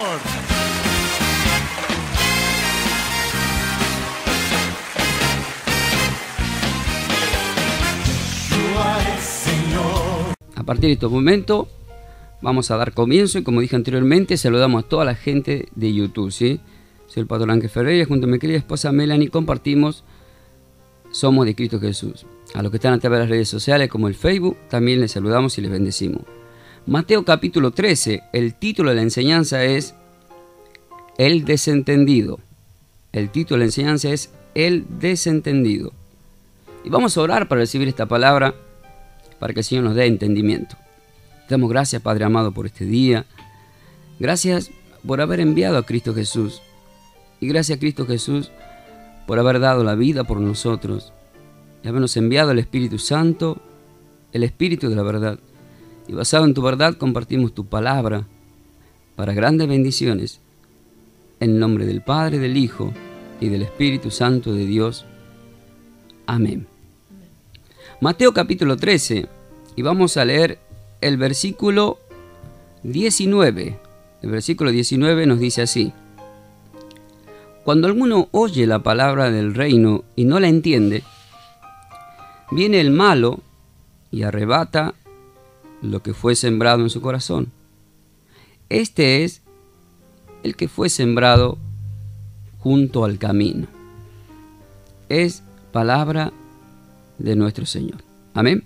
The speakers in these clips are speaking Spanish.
A partir de estos momentos vamos a dar comienzo y, como dije anteriormente, saludamos a toda la gente de YouTube, ¿sí? Soy el pastor Ángel Ferreira, junto a mi querida esposa Melanie compartimos Somos de Cristo Jesús. A los que están a través de las redes sociales como el Facebook, también les saludamos y les bendecimos. Mateo capítulo 13, el título de la enseñanza es El desentendido. El título de la enseñanza es El desentendido. Y vamos a orar para recibir esta palabra, para que el Señor nos dé entendimiento. Te damos gracias, Padre amado, por este día. Gracias por haber enviado a Cristo Jesús. Y gracias a Cristo Jesús por haber dado la vida por nosotros. Y habernos enviado el Espíritu Santo, el Espíritu de la verdad. Y basado en tu verdad compartimos tu palabra para grandes bendiciones. En el nombre del Padre, del Hijo y del Espíritu Santo de Dios. Amén. Mateo capítulo 13, y vamos a leer el versículo 19. El versículo 19 nos dice así: Cuando alguno oye la palabra del reino y no la entiende, viene el malo y arrebata lo que fue sembrado en su corazón. Este es el que fue sembrado junto al camino. Es palabra de nuestro Señor. Amén.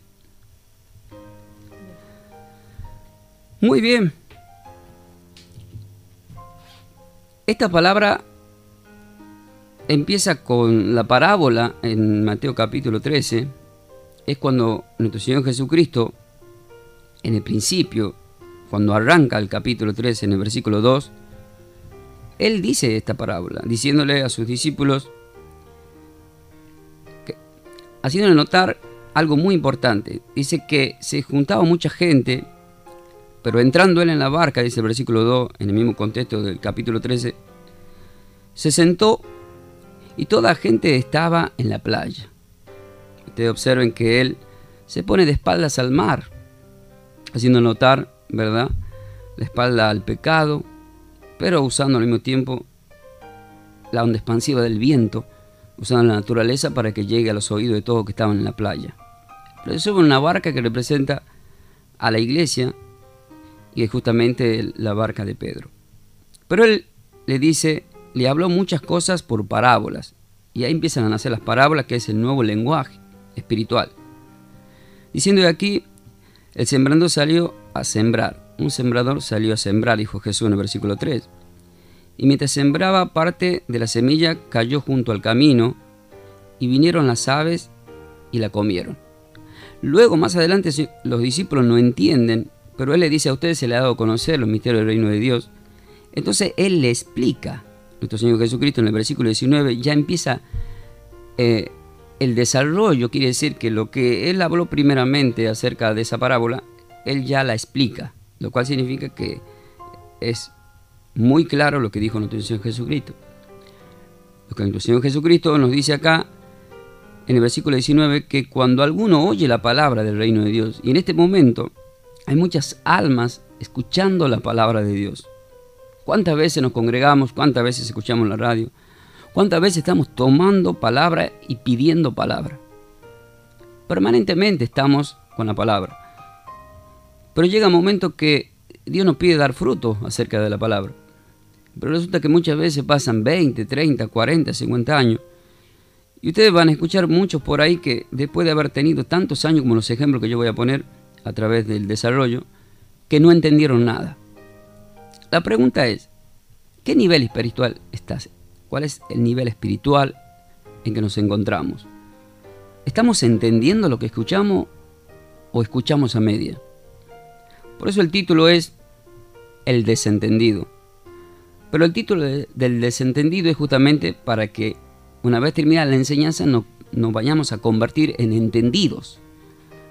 Muy bien. Esta palabra empieza con la parábola en Mateo capítulo 13. Es cuando nuestro Señor Jesucristo, en el principio, cuando arranca el capítulo 13 en el versículo 2, Él dice esta parábola, diciéndole a sus discípulos, haciéndole notar algo muy importante. Dice que se juntaba mucha gente, pero entrando Él en la barca, dice el versículo 2, en el mismo contexto del capítulo 13, se sentó y toda la gente estaba en la playa. Ustedes observen que Él se pone de espaldas al mar, haciendo notar, ¿verdad?, la espalda al pecado, pero usando al mismo tiempo la onda expansiva del viento, usando la naturaleza para que llegue a los oídos de todos los que estaban en la playa. Pero eso es una barca que representa a la iglesia y es justamente la barca de Pedro. Pero Él le habló muchas cosas por parábolas, y ahí empiezan a nacer las parábolas, que es el nuevo lenguaje espiritual. Diciendo de aquí, el sembrando salió a sembrar. Un sembrador salió a sembrar, dijo Jesús en el versículo 3. Y mientras sembraba, parte de la semilla cayó junto al camino, y vinieron las aves y la comieron. Luego, más adelante, los discípulos no entienden, pero Él le dice: a ustedes se les ha dado a conocer los misterios del reino de Dios. Entonces Él le explica. Nuestro Señor Jesucristo en el versículo 19 ya empieza el desarrollo. Quiere decir que lo que Él habló primeramente acerca de esa parábola, Él ya la explica, lo cual significa que es muy claro lo que dijo nuestro Señor Jesucristo. Lo que nuestro Señor Jesucristo nos dice acá en el versículo 19, que cuando alguno oye la palabra del reino de Dios, y en este momento hay muchas almas escuchando la palabra de Dios. ¿Cuántas veces nos congregamos? ¿Cuántas veces escuchamos la radio? ¿Cuántas veces estamos tomando palabra y pidiendo palabra? Permanentemente estamos con la palabra. Pero llega un momento que Dios nos pide dar fruto acerca de la palabra. Pero resulta que muchas veces pasan 20, 30, 40, 50 años. Y ustedes van a escuchar muchos por ahí que después de haber tenido tantos años, como los ejemplos que yo voy a poner a través del desarrollo, que no entendieron nada. La pregunta es, ¿qué nivel espiritual estás? ¿Cuál es el nivel espiritual en que nos encontramos? ¿Estamos entendiendo lo que escuchamos o escuchamos a media? Por eso el título es El desentendido. Pero el título del desentendido es justamente para que una vez terminada la enseñanza nos vayamos a convertir en entendidos.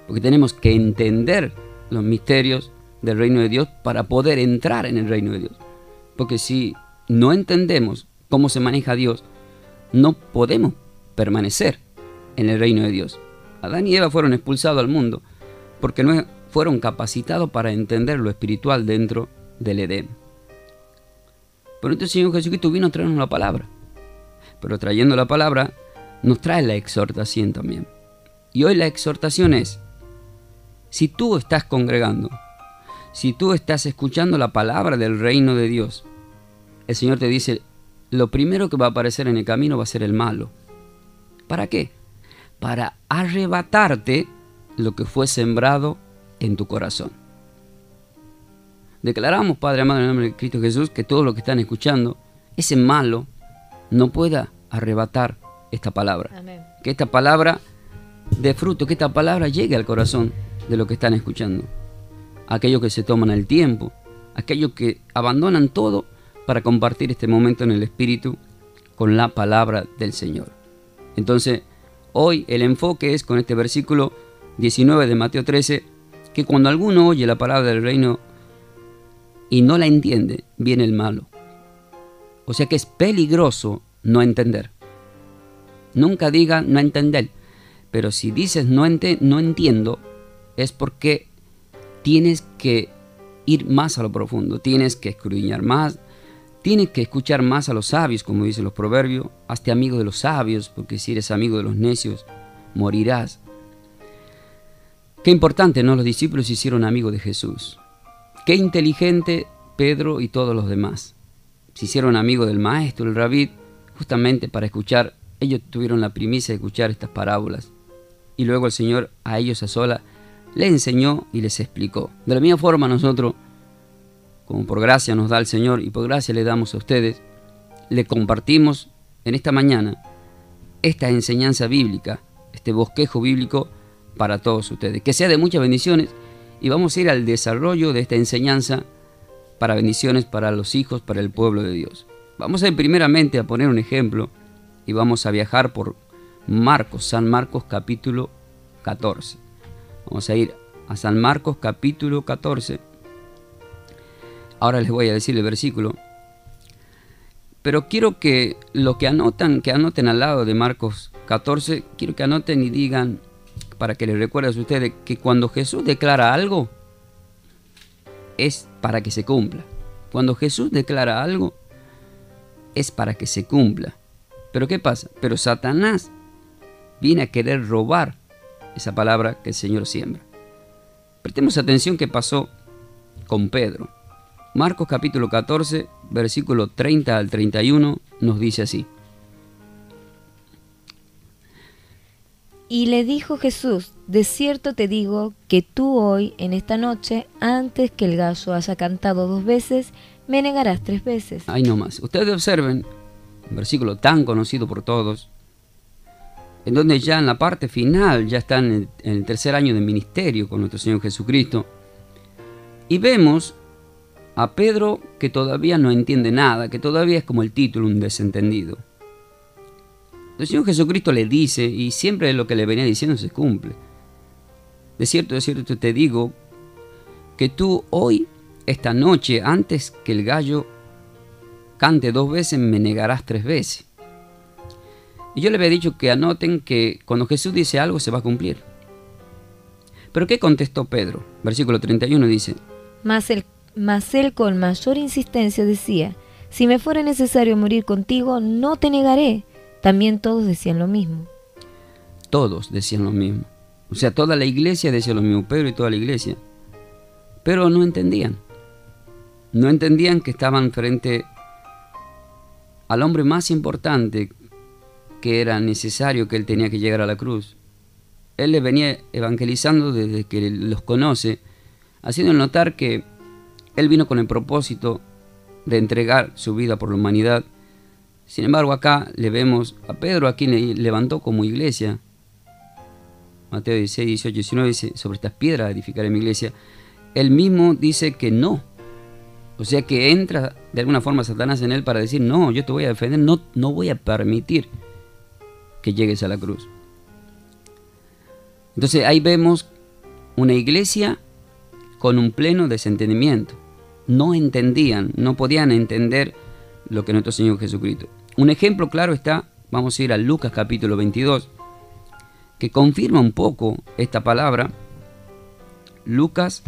Porque tenemos que entender los misterios del reino de Dios para poder entrar en el reino de Dios. Porque si no entendemos cómo se maneja Dios, no podemos permanecer en el reino de Dios. Adán y Eva fueron expulsados al mundo porque no fueron capacitados para entender lo espiritual dentro del Edén. Por nuestro Señor Jesucristo vino a traernos la palabra. Pero trayendo la palabra, nos trae la exhortación también. Y hoy la exhortación es, si tú estás congregando, si tú estás escuchando la palabra del reino de Dios, el Señor te dice, lo primero que va a aparecer en el camino va a ser el malo. ¿Para qué? Para arrebatarte lo que fue sembrado en tu corazón. Declaramos, Padre amado, en el nombre de Cristo Jesús, que todo lo que están escuchando, ese malo, no pueda arrebatar esta palabra. Amén. Que esta palabra dé fruto, que esta palabra llegue al corazón de lo que están escuchando. Aquellos que se toman el tiempo, aquellos que abandonan todo para compartir este momento en el Espíritu con la palabra del Señor. Entonces, hoy el enfoque es con este versículo 19 de Mateo 13, que cuando alguno oye la palabra del reino y no la entiende, viene el malo. O sea que es peligroso no entender. Nunca diga no entender, pero si dices no entiendo, es porque tienes que ir más a lo profundo, tienes que escudriñar más, tienes que escuchar más a los sabios, como dicen los proverbios. Hazte amigo de los sabios, porque si eres amigo de los necios, morirás. Qué importante, ¿no? Los discípulos se hicieron amigos de Jesús. Qué inteligente Pedro y todos los demás. Se hicieron amigos del maestro, el rabí, justamente para escuchar. Ellos tuvieron la primicia de escuchar estas parábolas. Y luego el Señor a ellos a sola les enseñó y les explicó. De la misma forma nosotros, como por gracia nos da el Señor y por gracia le damos a ustedes, le compartimos en esta mañana esta enseñanza bíblica, este bosquejo bíblico para todos ustedes. Que sea de muchas bendiciones y vamos a ir al desarrollo de esta enseñanza para bendiciones para los hijos, para el pueblo de Dios. Vamos a ir primeramente a poner un ejemplo y vamos a viajar por Marcos, San Marcos capítulo 14. Vamos a ir a San Marcos capítulo 14. Ahora les voy a decir el versículo. Pero quiero que los que anoten al lado de Marcos 14, quiero que anoten y digan, para que les recuerden a ustedes, que cuando Jesús declara algo, es para que se cumpla. Cuando Jesús declara algo, es para que se cumpla. Pero ¿qué pasa? Pero Satanás viene a querer robar esa palabra que el Señor siembra. Prestemos atención qué pasó con Pedro. Marcos capítulo 14, versículo 30 al 31, nos dice así. Y le dijo Jesús, de cierto te digo que tú hoy, en esta noche, antes que el gallo haya cantado 2 veces, me negarás 3 veces. Ahí nomás. Ustedes observen un versículo tan conocido por todos, en donde ya en la parte final, ya están en el tercer año de ministerio con nuestro Señor Jesucristo, y vemos a Pedro que todavía no entiende nada, que todavía es como el título, un desentendido. El Señor Jesucristo le dice, y siempre lo que le venía diciendo se cumple. De cierto te digo, que tú hoy, esta noche, antes que el gallo cante 2 veces, me negarás 3 veces. Y yo le había dicho que anoten que cuando Jesús dice algo se va a cumplir. ¿Pero qué contestó Pedro? Versículo 31 dice: Mas él con mayor insistencia decía, si me fuera necesario morir contigo, no te negaré. También todos decían lo mismo. Todos decían lo mismo. O sea, toda la iglesia decía lo mismo, Pedro y toda la iglesia. Pero no entendían. No entendían que estaban frente al hombre más importante, que era necesario, que él tenía que llegar a la cruz. Él les venía evangelizando desde que los conoce, haciendo notar que él vino con el propósito de entregar su vida por la humanidad. Sin embargo, acá le vemos a Pedro, a quien le levantó como iglesia. Mateo 16, 18, 19 dice, sobre estas piedras edificaré mi iglesia. Él mismo dice que no. O sea que entra de alguna forma Satanás en él para decir, no, yo te voy a defender, no voy a permitir que llegues a la cruz. Entonces ahí vemos una iglesia con un pleno desentendimiento. No entendían, no podían entender lo que nuestro Señor Jesucristo. Un ejemplo claro está, vamos a ir a Lucas capítulo 22, que confirma un poco esta palabra. Lucas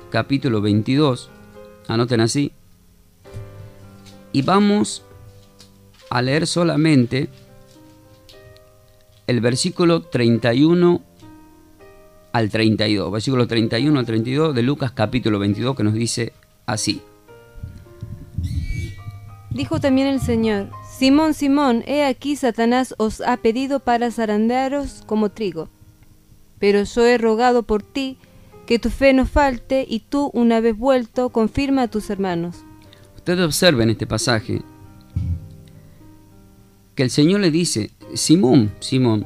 capítulo 22, anoten así. Y vamos a leer solamente el versículo 31 al 32, versículo 31 al 32 de Lucas capítulo 22, que nos dice así. Dijo también el Señor: Simón, Simón, he aquí Satanás os ha pedido para zarandearos como trigo. Pero yo he rogado por ti, que tu fe no falte, y tú, una vez vuelto, confirma a tus hermanos. Ustedes observen este pasaje, que el Señor le dice: Simón, Simón,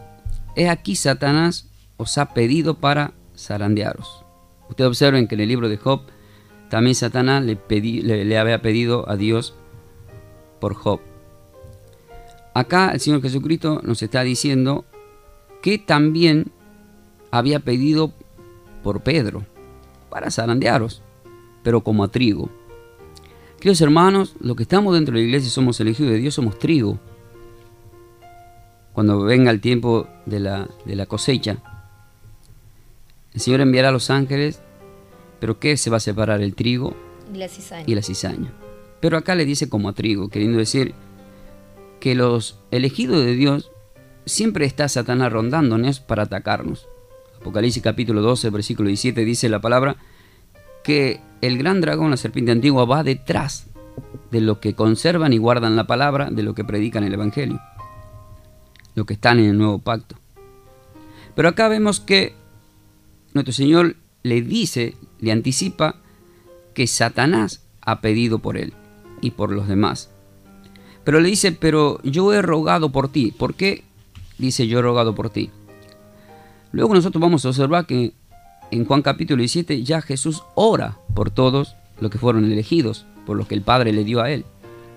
he aquí Satanás os ha pedido para zarandearos. Ustedes observen que en el libro de Job, también Satanás le había pedido a Dios por Job. Acá el Señor Jesucristo nos está diciendo que también había pedido por Pedro para zarandearos, pero como a trigo. Queridos hermanos, los que estamos dentro de la iglesia somos elegidos de Dios, somos trigo. Cuando venga el tiempo de la cosecha, el Señor enviará a los ángeles, pero ¿qué se va a separar? El trigo Y la cizaña. y la cizaña. Pero acá le dice como a trigo, queriendo decir que los elegidos de Dios siempre está Satanás rondándonos para atacarnos. Apocalipsis capítulo 12, versículo 17 dice la palabra que el gran dragón, la serpiente antigua, va detrás de los que conservan y guardan la palabra, de los que predican el evangelio, los que están en el nuevo pacto. Pero acá vemos que nuestro Señor le dice, le anticipa que Satanás ha pedido por él y por los demás. Pero le dice: pero yo he rogado por ti. ¿Por qué dice yo he rogado por ti? Luego nosotros vamos a observar que en Juan capítulo 17 ya Jesús ora por todos los que fueron elegidos, por los que el Padre le dio a él.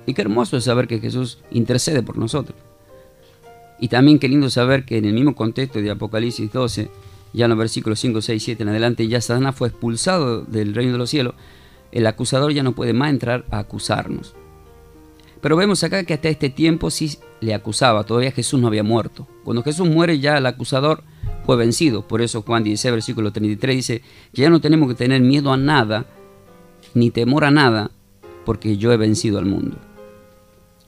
Y qué hermoso es saber que Jesús intercede por nosotros. Y también qué lindo saber que en el mismo contexto de Apocalipsis 12, ya en los versículos 5, 6, 7 en adelante, ya Satanás fue expulsado del reino de los cielos. El acusador ya no puede más entrar a acusarnos. Pero vemos acá que hasta este tiempo sí le acusaba, todavía Jesús no había muerto. Cuando Jesús muere ya el acusador fue vencido. Por eso Juan 16, versículo 33 dice que ya no tenemos que tener miedo a nada, ni temor a nada, porque yo he vencido al mundo.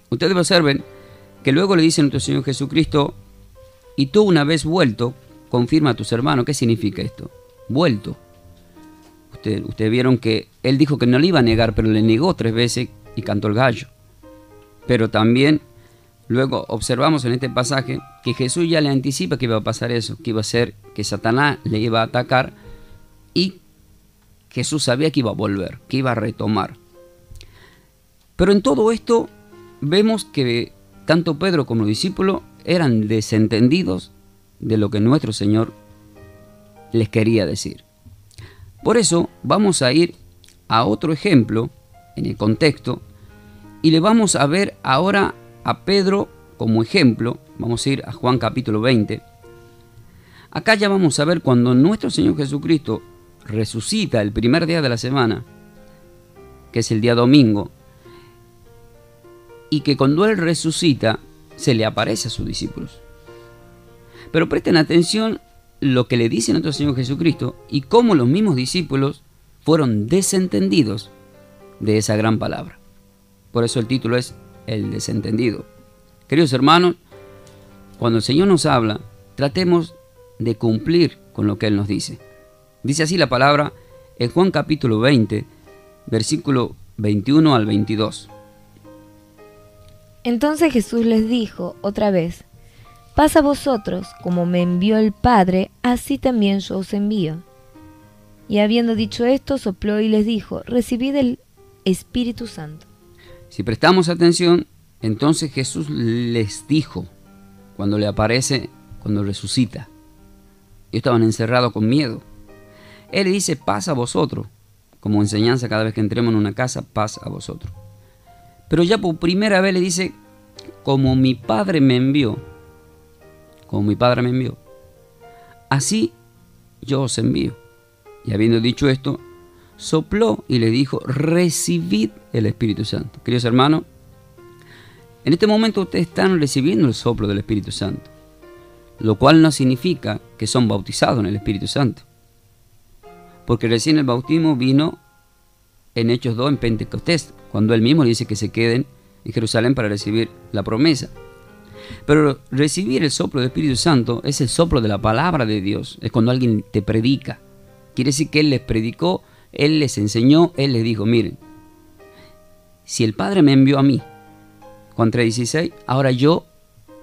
Ustedes observen que luego le dice nuestro Señor Jesucristo: y tú, una vez vuelto, confirma a tus hermanos. ¿Qué significa esto? Vuelto. Ustedes vieron que él dijo que no le iba a negar, pero le negó 3 veces y cantó el gallo. Pero también luego observamos en este pasaje que Jesús ya le anticipa que iba a pasar eso, que iba a ser que Satanás le iba a atacar, y Jesús sabía que iba a volver, que iba a retomar. Pero en todo esto vemos que tanto Pedro como los discípulos eran desentendidos de lo que nuestro Señor les quería decir. Por eso vamos a ir a otro ejemplo en el contexto y le vamos a ver ahora a Pedro como ejemplo. Vamos a ir a Juan capítulo 20. Acá ya vamos a ver cuando nuestro Señor Jesucristo resucita el primer día de la semana, que es el día domingo, y que cuando Él resucita se le aparece a sus discípulos. Pero presten atención lo que le dice nuestro Señor Jesucristo y cómo los mismos discípulos fueron desentendidos de esa gran palabra. Por eso el título es El desentendido. Queridos hermanos, cuando el Señor nos habla, tratemos de cumplir con lo que Él nos dice. Dice así la palabra en Juan capítulo 20, versículo 21 al 22. Entonces Jesús les dijo otra vez: paz a vosotros, como me envió el Padre, así también yo os envío. Y habiendo dicho esto, sopló y les dijo: recibid el Espíritu Santo. Si prestamos atención, entonces Jesús les dijo, cuando le aparece, cuando resucita. Ellos estaban encerrados con miedo. Él le dice: paz a vosotros, como enseñanza cada vez que entremos en una casa, paz a vosotros. Pero ya por primera vez le dice: como mi Padre me envió, como mi Padre me envió, así yo os envío. Y habiendo dicho esto, sopló y le dijo: recibid el Espíritu Santo. Queridos hermanos, en este momento ustedes están recibiendo el soplo del Espíritu Santo, lo cual no significa que son bautizados en el Espíritu Santo, porque recién el bautismo vino en Hechos 2 en Pentecostés, cuando Él mismo le dice que se queden en Jerusalén para recibir la promesa. Pero recibir el soplo del Espíritu Santo es el soplo de la palabra de Dios. Es cuando alguien te predica. Quiere decir que Él les predicó, Él les enseñó, Él les dijo, miren, si el Padre me envió a mí, Juan 3:16, ahora yo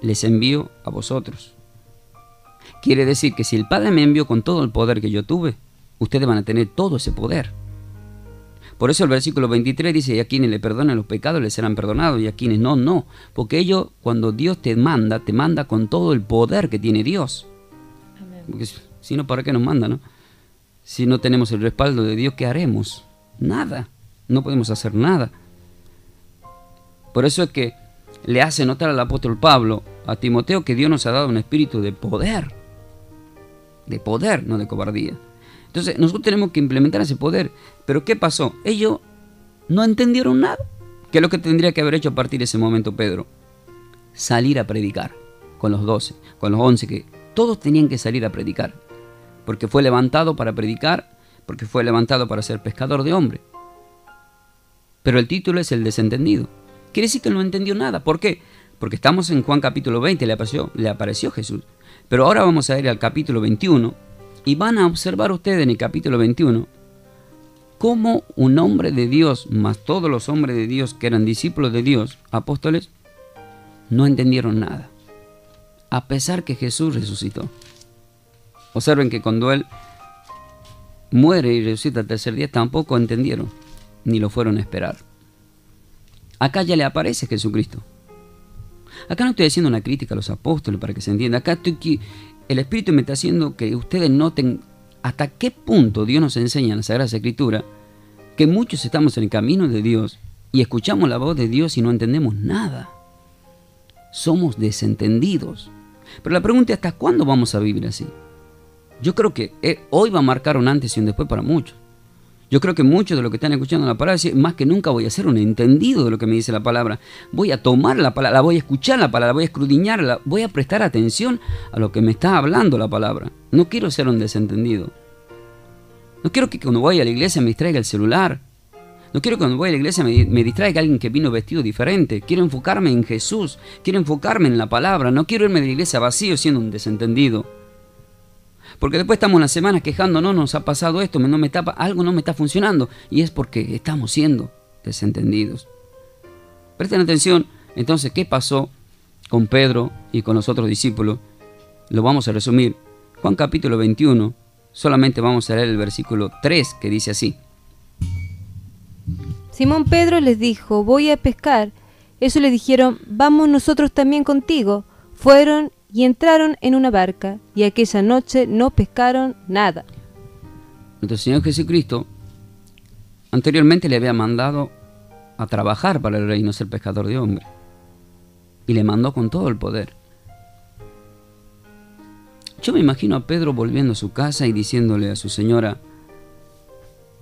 les envío a vosotros. Quiere decir que si el Padre me envió con todo el poder que yo tuve, ustedes van a tener todo ese poder. Por eso el versículo 23 dice, y a quienes le perdonen los pecados les serán perdonados, y a quienes no. Porque ellos, cuando Dios te manda con todo el poder que tiene Dios. Amén. Porque si no, ¿para qué nos manda, no? Si no tenemos el respaldo de Dios, ¿qué haremos? Nada. No podemos hacer nada. Por eso es que le hace notar al apóstol Pablo a Timoteo que Dios nos ha dado un espíritu de poder. De poder, no de cobardía. Entonces nosotros tenemos que implementar ese poder. Pero ¿qué pasó? Ellos no entendieron nada. ¿Qué es lo que tendría que haber hecho a partir de ese momento Pedro? Salir a predicar con los 12, con los 11, que todos tenían que salir a predicar. Porque fue levantado para predicar, porque fue levantado para ser pescador de hombres. Pero el título es el desentendido. Quiere decir que no entendió nada. ¿Por qué? Porque estamos en Juan capítulo 20, le apareció Jesús. Pero ahora vamos a ir al capítulo 21 y van a observar ustedes en el capítulo 21 cómo un hombre de Dios, más todos los hombres de Dios que eran discípulos de Dios, apóstoles, no entendieron nada. A pesar que Jesús resucitó. Observen que cuando Él muere y resucita al tercer día, tampoco entendieron, ni lo fueron a esperar. Acá ya le aparece Jesucristo. Acá no estoy haciendo una crítica a los apóstoles para que se entienda. Acá el Espíritu me está haciendo que ustedes noten hasta qué punto Dios nos enseña en la Sagrada Escritura que muchos estamos en el camino de Dios y escuchamos la voz de Dios y no entendemos nada. Somos desentendidos. Pero la pregunta es, ¿hasta cuándo vamos a vivir así? Yo creo que hoy va a marcar un antes y un después para muchos. Yo creo que muchos de los que están escuchando la palabra dicen, más que nunca voy a ser un entendido de lo que me dice la palabra. Voy a tomar la palabra, la voy a escuchar la palabra, voy a escudriñarla, voy a prestar atención a lo que me está hablando la palabra. No quiero ser un desentendido. No quiero que cuando voy a la iglesia me distraiga el celular. No quiero que cuando voy a la iglesia me distraiga alguien que vino vestido diferente. Quiero enfocarme en Jesús, quiero enfocarme en la palabra. No quiero irme de la iglesia vacío siendo un desentendido. Porque después estamos una semana quejando, no nos ha pasado esto, algo no me está funcionando. Y es porque estamos siendo desentendidos. Presten atención, entonces, ¿qué pasó con Pedro y con los otros discípulos? Lo vamos a resumir. Juan capítulo 21, solamente vamos a leer el versículo 3 que dice así. Simón Pedro les dijo, voy a pescar. Eso le dijeron, vamos nosotros también contigo. Fueron y entraron en una barca, y aquella noche no pescaron nada. Nuestro Señor Jesucristo anteriormente le había mandado a trabajar para el reino, ser pescador de hombres. Y le mandó con todo el poder. Yo me imagino a Pedro volviendo a su casa y diciéndole a su señora,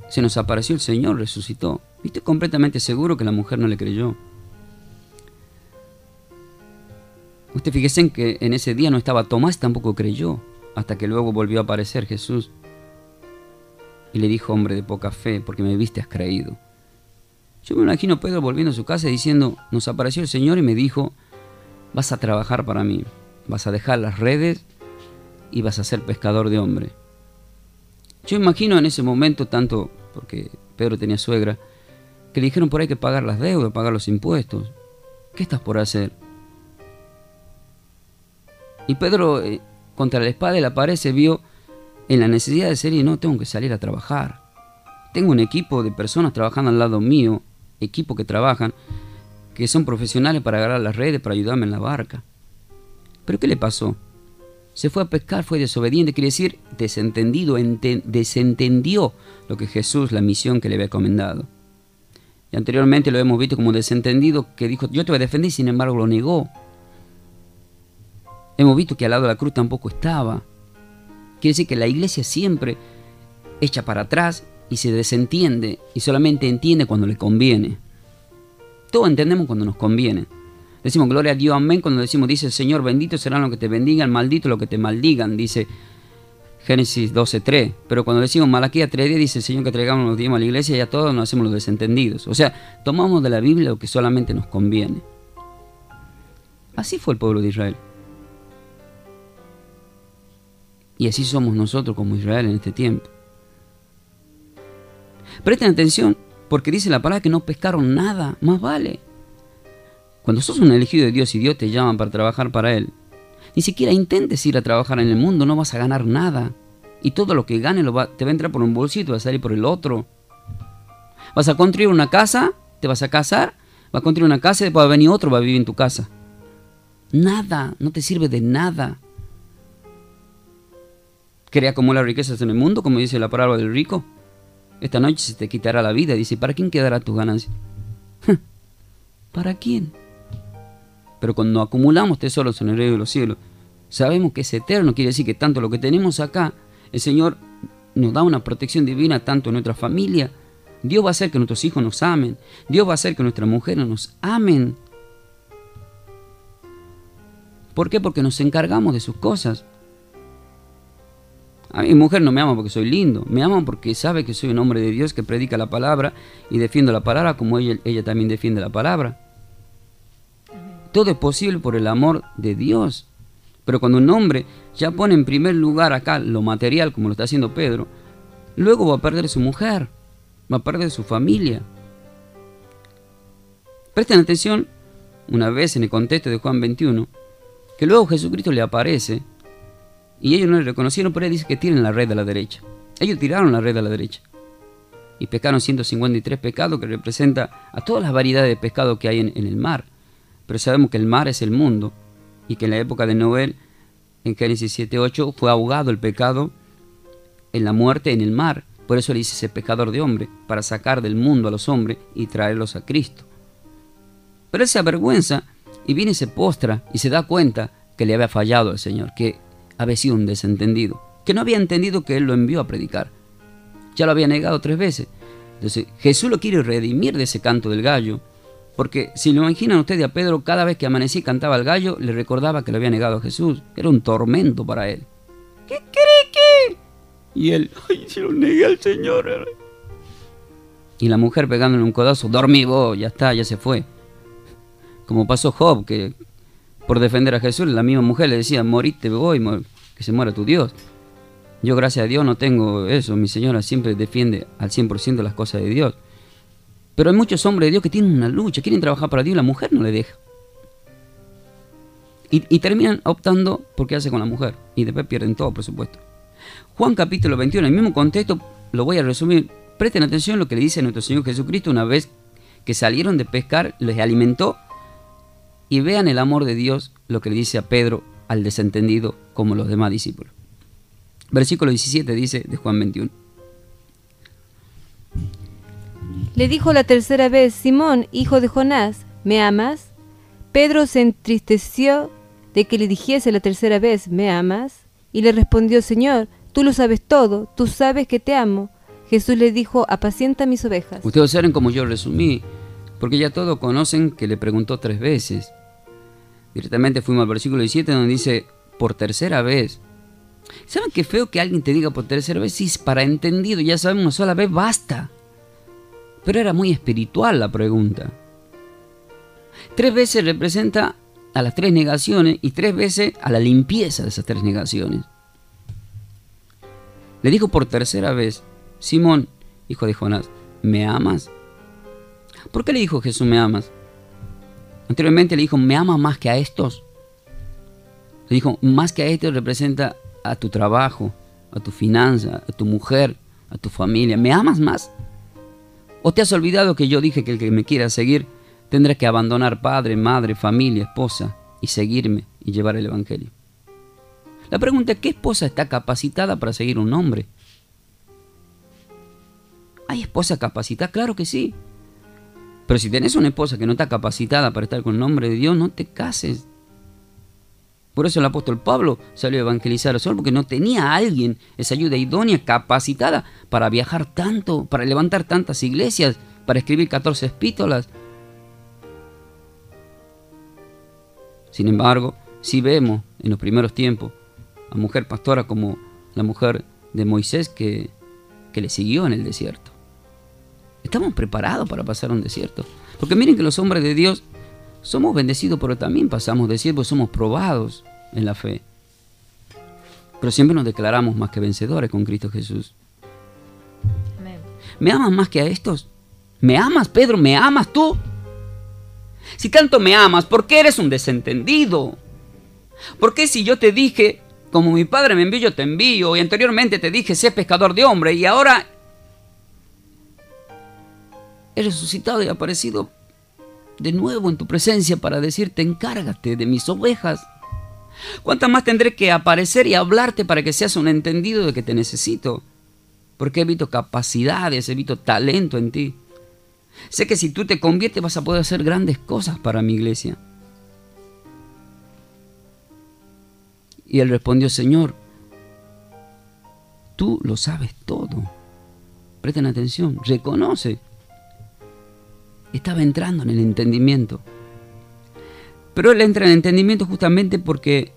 se nos apareció el Señor, resucitó. Y estoy completamente seguro que la mujer no le creyó. Usted fíjese en que en ese día no estaba Tomás, tampoco creyó, hasta que luego volvió a aparecer Jesús. Y le dijo, hombre de poca fe, porque me viste has creído. Yo me imagino a Pedro volviendo a su casa diciendo, nos apareció el Señor y me dijo, vas a trabajar para mí, vas a dejar las redes y vas a ser pescador de hombres. Yo imagino en ese momento, tanto porque Pedro tenía suegra, que le dijeron por ahí que pagar las deudas, pagar los impuestos. ¿Qué estás por hacer? Y Pedro, contra la espada y la pared, se vio en la necesidad de decir, no, tengo que salir a trabajar. Tengo un equipo de personas trabajando al lado mío, equipo que trabajan, que son profesionales para agarrar las redes, para ayudarme en la barca. ¿Pero qué le pasó? Se fue a pescar, fue desobediente, quiere decir desentendido, desentendió lo que Jesús, la misión que le había encomendado. Y anteriormente lo hemos visto como desentendido, que dijo, yo te voy a defender, y sin embargo lo negó. Hemos visto que al lado de la cruz tampoco estaba. Quiere decir que la iglesia siempre echa para atrás y se desentiende y solamente entiende cuando le conviene. Todos entendemos cuando nos conviene. Decimos gloria a Dios, amén, cuando decimos, dice el Señor, bendito serán los que te bendigan, maldito los que te maldigan, dice Génesis 12:3. Pero cuando decimos Malaquías 3:10, dice el Señor que traigamos los diezmos a la iglesia y a todos nos hacemos los desentendidos. O sea, tomamos de la Biblia lo que solamente nos conviene. Así fue el pueblo de Israel. Y así somos nosotros como Israel en este tiempo. Presten atención, porque dice la palabra que no pescaron nada, más vale. Cuando sos un elegido de Dios y Dios te llama para trabajar para Él, ni siquiera intentes ir a trabajar en el mundo, no vas a ganar nada. Y todo lo que ganes te va a entrar por un bolsillo y va a salir por el otro. Vas a construir una casa, te vas a casar, vas a construir una casa y después va a venir otro, va a vivir en tu casa. Nada, no te sirve de nada. ¿Querés acumular riquezas en el mundo, como dice la parábola del rico? Esta noche se te quitará la vida. Dice, ¿para quién quedará tu ganancia? ¿Para quién? Pero cuando acumulamos tesoros en el reino de los cielos, sabemos que es eterno. Quiere decir que tanto lo que tenemos acá, el Señor nos da una protección divina tanto en nuestra familia. Dios va a hacer que nuestros hijos nos amen. Dios va a hacer que nuestras mujeres nos amen. ¿Por qué? Porque nos encargamos de sus cosas. A mi mujer no me ama porque soy lindo, me ama porque sabe que soy un hombre de Dios que predica la palabra y defiendo la palabra como ella también defiende la palabra. Todo es posible por el amor de Dios. Pero cuando un hombre ya pone en primer lugar acá lo material, como lo está haciendo Pedro, luego va a perder su mujer, va a perder su familia. Presten atención, una vez en el contexto de Juan 21, que luego Jesucristo le aparece y ellos no le reconocieron, pero él dice que tiren la red a la derecha. Ellos tiraron la red a la derecha y pescaron 153 pescados, que representa a todas las variedades de pescado que hay en el mar. Pero sabemos que el mar es el mundo y que en la época de Noé, en Génesis 7:8, fue ahogado el pecado en la muerte en el mar. Por eso le dice ese pescador de hombre, para sacar del mundo a los hombres y traerlos a Cristo. Pero él se avergüenza y viene y se postra y se da cuenta que le había fallado al Señor, que había sido un desentendido, que no había entendido que Él lo envió a predicar. Ya lo había negado 3 veces. Entonces Jesús lo quiere redimir de ese canto del gallo, porque si lo imaginan ustedes a Pedro, cada vez que amanecía y cantaba el gallo, le recordaba que lo había negado a Jesús. Era un tormento para él. ¿Qué cree que? Y él, ay, se lo negué al Señor. Y la mujer pegándole un codazo, dormí vos, ya está, ya se fue. Como pasó Job, que por defender a Jesús, la misma mujer le decía, morite voy, que se muera tu Dios. Yo, gracias a Dios, no tengo eso. Mi señora siempre defiende al 100% las cosas de Dios. Pero hay muchos hombres de Dios que tienen una lucha, quieren trabajar para Dios y la mujer no le deja. Y terminan optando por quedarse con la mujer. Y después pierden todo, por supuesto. Juan capítulo 21, en el mismo contexto, lo voy a resumir. Presten atención a lo que le dice nuestro Señor Jesucristo una vez que salieron de pescar, les alimentó. Y vean el amor de Dios, lo que le dice a Pedro, al desentendido, como los demás discípulos. Versículo 17 dice de Juan 21. Le dijo la tercera vez, Simón, hijo de Jonás, ¿me amas? Pedro se entristeció de que le dijese la tercera vez, ¿me amas? Y le respondió, Señor, tú lo sabes todo, tú sabes que te amo. Jesús le dijo, apacienta mis ovejas. Ustedes saben como yo resumí, porque ya todos conocen que le preguntó 3 veces. Directamente fuimos al versículo 17 donde dice, por tercera vez. ¿Saben qué feo que alguien te diga por tercera vez? Sí, para entendido, ya saben, una sola vez basta. Pero era muy espiritual la pregunta. 3 veces representa a las 3 negaciones y 3 veces a la limpieza de esas 3 negaciones. Le dijo por tercera vez, Simón, hijo de Jonás, ¿me amas? ¿Por qué le dijo Jesús, me amas? Anteriormente le dijo, ¿me amas más que a estos? Le dijo, más que a estos representa a tu trabajo, a tu finanza, a tu mujer, a tu familia. ¿Me amas más? ¿O te has olvidado que yo dije que el que me quiera seguir tendrá que abandonar padre, madre, familia, esposa y seguirme y llevar el evangelio? La pregunta es, ¿qué esposa está capacitada para seguir un hombre? ¿Hay esposa capacitada? Claro que sí. Pero si tenés una esposa que no está capacitada para estar con el hombre de Dios, no te cases. Por eso el apóstol Pablo salió a evangelizar solo, porque no tenía a alguien, esa ayuda idónea, capacitada para viajar tanto, para levantar tantas iglesias, para escribir 14 epístolas. Sin embargo, si vemos en los primeros tiempos a mujer pastora como la mujer de Moisés que le siguió en el desierto. ¿Estamos preparados para pasar un desierto? Porque miren que los hombres de Dios somos bendecidos, pero también pasamos desiertos, somos probados en la fe. Pero siempre nos declaramos más que vencedores con Cristo Jesús. Amén. ¿Me amas más que a estos? ¿Me amas, Pedro? ¿Me amas tú? Si tanto me amas, ¿por qué eres un desentendido? ¿Por qué si yo te dije, como mi Padre me envió, yo te envío, y anteriormente te dije, sé pescador de hombres, y ahora he resucitado y aparecido de nuevo en tu presencia para decirte, encárgate de mis ovejas? ¿Cuántas más tendré que aparecer y hablarte para que seas un entendido de que te necesito? Porque he visto capacidades, he visto talento en ti. Sé que si tú te conviertes vas a poder hacer grandes cosas para mi iglesia. Y él respondió, Señor, tú lo sabes todo. Presten atención, reconoce. Estaba entrando en el entendimiento. Pero él entra en el entendimiento justamente porque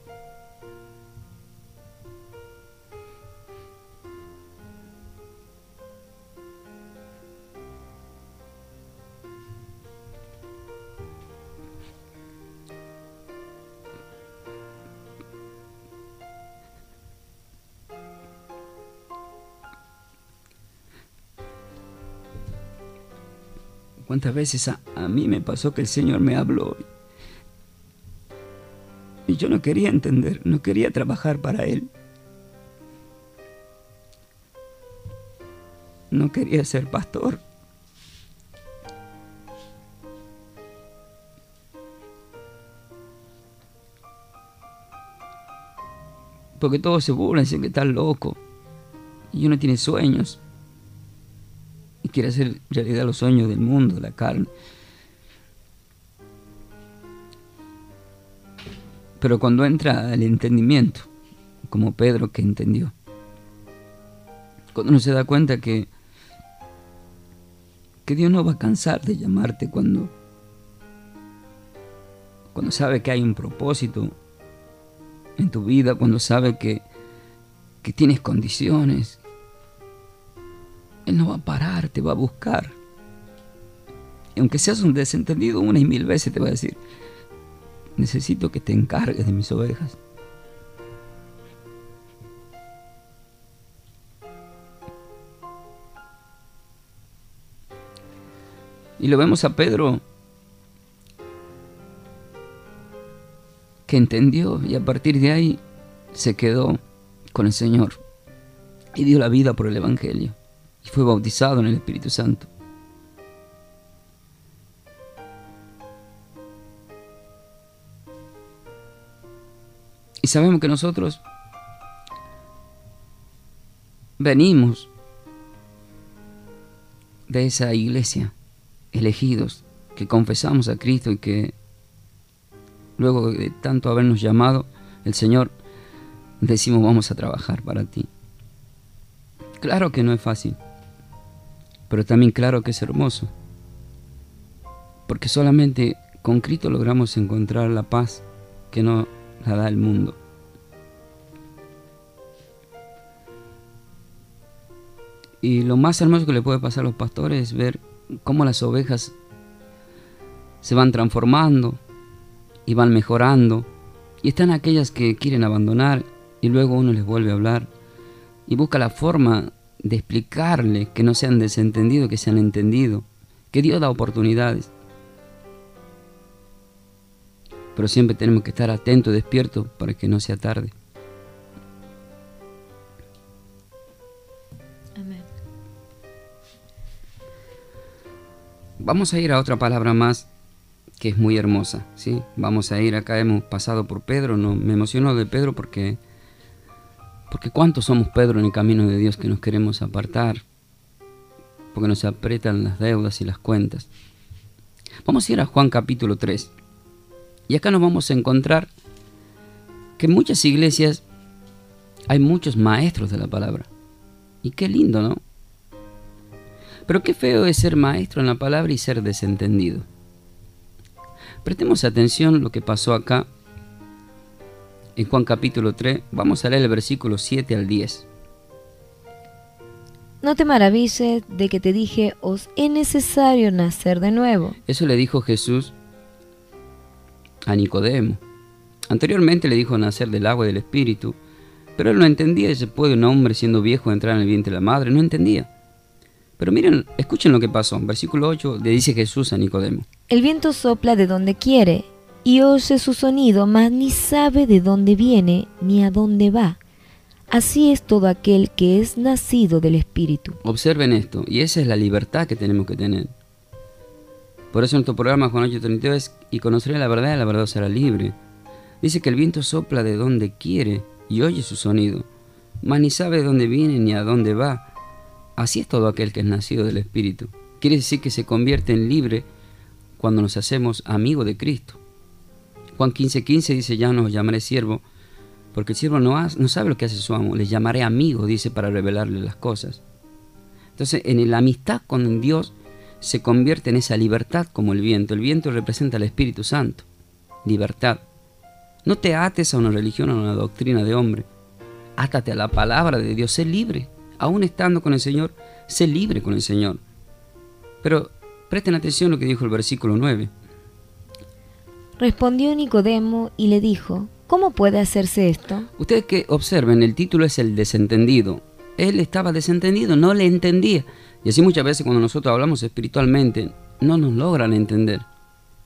¿cuántas veces a mí me pasó que el Señor me habló? Y yo no quería entender, no quería trabajar para Él. No quería ser pastor. Porque todos se burlan, dicen que estás loco. Y uno tiene sueños. Y quiere hacer realidad los sueños del mundo, de la carne. Pero cuando entra el entendimiento, como Pedro que entendió, cuando uno se da cuenta que Dios no va a cansar de llamarte cuando sabe que hay un propósito en tu vida, cuando sabe que tienes condiciones, Él no va a parar, te va a buscar. Y aunque seas un desentendido, una y mil veces te va a decir, necesito que te encargues de mis ovejas. Y lo vemos a Pedro que entendió y a partir de ahí se quedó con el Señor y dio la vida por el Evangelio y fue bautizado en el Espíritu Santo. Y sabemos que nosotros venimos de esa iglesia, elegidos, que confesamos a Cristo y que luego de tanto habernos llamado, el Señor, decimos vamos a trabajar para ti. Claro que no es fácil, pero también claro que es hermoso, porque solamente con Cristo logramos encontrar la paz que no la da el mundo. Y lo más hermoso que le puede pasar a los pastores es ver cómo las ovejas se van transformando y van mejorando. Y están aquellas que quieren abandonar y luego uno les vuelve a hablar y busca la forma de explicarles que no sean desentendidos, que sean entendidos, que Dios da oportunidades. Pero siempre tenemos que estar atentos, despiertos, para que no sea tarde. Amén. Vamos a ir a otra palabra más que es muy hermosa, ¿sí? Vamos a ir, acá hemos pasado por Pedro, no, me emocionó de Pedro porque ¿cuántos somos Pedro en el camino de Dios que nos queremos apartar? Porque nos apretan las deudas y las cuentas. Vamos a ir a Juan capítulo 3. Y acá nos vamos a encontrar que en muchas iglesias hay muchos maestros de la palabra. Y qué lindo, ¿no? Pero qué feo es ser maestro en la palabra y ser desentendido. Prestemos atención a lo que pasó acá en Juan capítulo 3. Vamos a leer el versículo 7 al 10. No te maravilles de que te dije, os es necesario nacer de nuevo. Eso le dijo Jesús a Nicodemo. Anteriormente le dijo nacer del agua y del espíritu, pero él no entendía. ¿Se puede un hombre siendo viejo entrar en el vientre de la madre? No entendía. Pero miren, escuchen lo que pasó. Versículo 8 le dice Jesús a Nicodemo. El viento sopla de donde quiere y oye su sonido, mas ni sabe de dónde viene ni a dónde va. Así es todo aquel que es nacido del Espíritu. Observen esto, y esa es la libertad que tenemos que tener. Por eso nuestro programa Juan 8:32 es: y conoceré la verdad os hará libre. Dice que el viento sopla de donde quiere y oye su sonido, mas ni sabe de dónde viene ni a dónde va. Así es todo aquel que es nacido del Espíritu. Quiere decir que se convierte en libre cuando nos hacemos amigos de Cristo. Juan 15:15 dice: ya no os llamaré siervo, porque el siervo no sabe lo que hace su amo. Les llamaré amigo, dice, para revelarle las cosas. Entonces, en la amistad con Dios se convierte en esa libertad como el viento. El viento representa al Espíritu Santo. Libertad. No te ates a una religión o a una doctrina de hombre. Átate a la palabra de Dios. Sé libre. Aún estando con el Señor, sé libre con el Señor. Pero presten atención a lo que dijo el versículo 9. Respondió Nicodemo y le dijo, ¿cómo puede hacerse esto? Ustedes que observen, el título es el desentendido. Él estaba desentendido, no le entendía. Y así muchas veces cuando nosotros hablamos espiritualmente, no nos logran entender.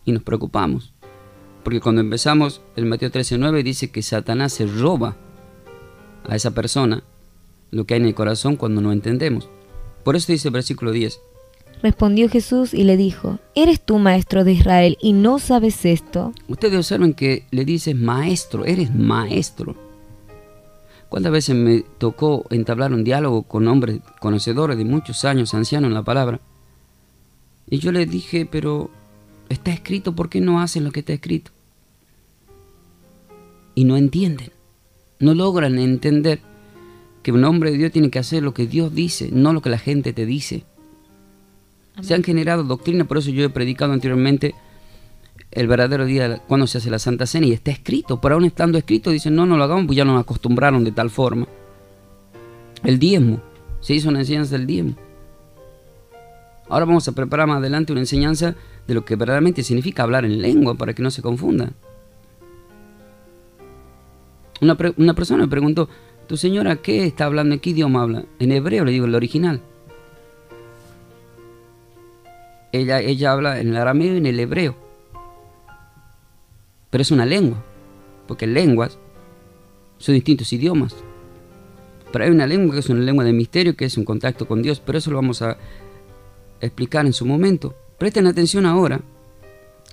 Y nos preocupamos. Porque cuando empezamos, el Mateo 13:9 dice que Satanás se roba a esa persona lo que hay en el corazón cuando no entendemos. Por eso dice el versículo 10. Respondió Jesús y le dijo, ¿eres tú maestro de Israel y no sabes esto? Ustedes observen que le dices maestro, eres maestro. ¿Cuántas veces me tocó entablar un diálogo con hombres conocedores de muchos años, ancianos en la palabra? Y yo les dije, pero está escrito, ¿por qué no hacen lo que está escrito? Y no entienden, no logran entender que un hombre de Dios tiene que hacer lo que Dios dice, no lo que la gente te dice. Amén. Se han generado doctrinas, por eso yo he predicado anteriormente el verdadero día cuando se hace la Santa Cena, y está escrito, pero aún estando escrito dicen no lo hagamos, pues ya nos acostumbraron de tal forma. El diezmo, se hizo una enseñanza del diezmo. Ahora vamos a preparar más adelante una enseñanza de lo que verdaderamente significa hablar en lengua, para que no se confundan. Una persona me preguntó, ¿tu señora qué está hablando? ¿En qué idioma habla? En hebreo, le digo, el original. Ella habla en el arameo y en el hebreo. Pero es una lengua, porque lenguas son distintos idiomas. Pero hay una lengua que es una lengua de misterio, que es un contacto con Dios, pero eso lo vamos a explicar en su momento. Presten atención ahora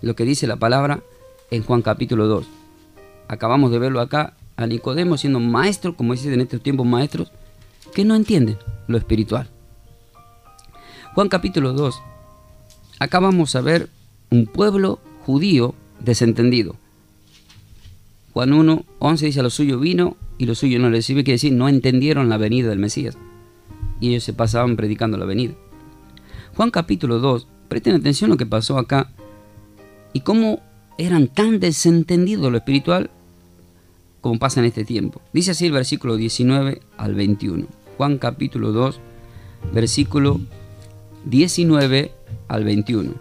lo que dice la palabra en Juan capítulo 2. Acabamos de verlo acá a Nicodemo siendo maestro, como dicen en estos tiempos maestros, que no entienden lo espiritual. Juan capítulo 2. Acá vamos a ver un pueblo judío desentendido. Juan 1:11 dice, a lo suyo vino y lo suyo no recibió, quiere decir, no entendieron la venida del Mesías. Y ellos se pasaban predicando la venida. Juan capítulo 2, presten atención a lo que pasó acá y cómo eran tan desentendidos de lo espiritual como pasa en este tiempo. Dice así el versículo 19 al 21. Juan capítulo 2, versículo 19 al 21.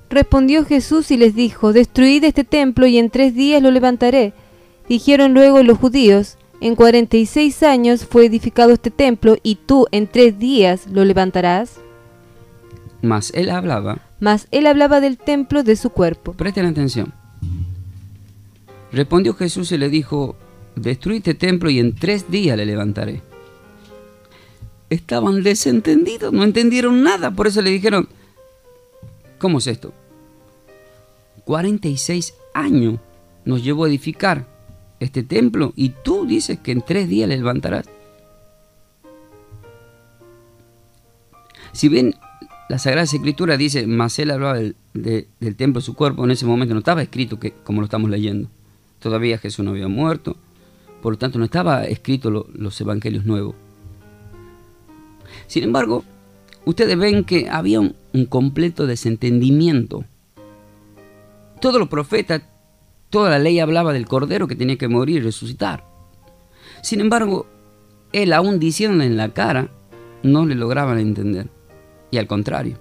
Respondió Jesús y les dijo, destruid este templo y en 3 días lo levantaré. Dijeron luego los judíos, en 46 años fue edificado este templo y tú en 3 días lo levantarás. Mas él hablaba del templo de su cuerpo. Presten atención. Respondió Jesús y le dijo, destruid este templo y en 3 días le levantaré. Estaban desentendidos, no entendieron nada, por eso le dijeron, ¿cómo es esto? 46 años nos llevó a edificar este templo y tú dices que en 3 días le levantarás. Si bien la Sagrada Escritura dice, mas él hablaba del templo de su cuerpo, en ese momento no estaba escrito que, como lo estamos leyendo. Todavía Jesús no había muerto, por lo tanto no estaba escrito los evangelios nuevos. Sin embargo, ustedes ven que había un completo desentendimiento. Todos los profetas Toda la ley hablaba del Cordero que tenía que morir y resucitar. Sin embargo, él, aún diciéndole en la cara, no le lograban entender. Y al contrario,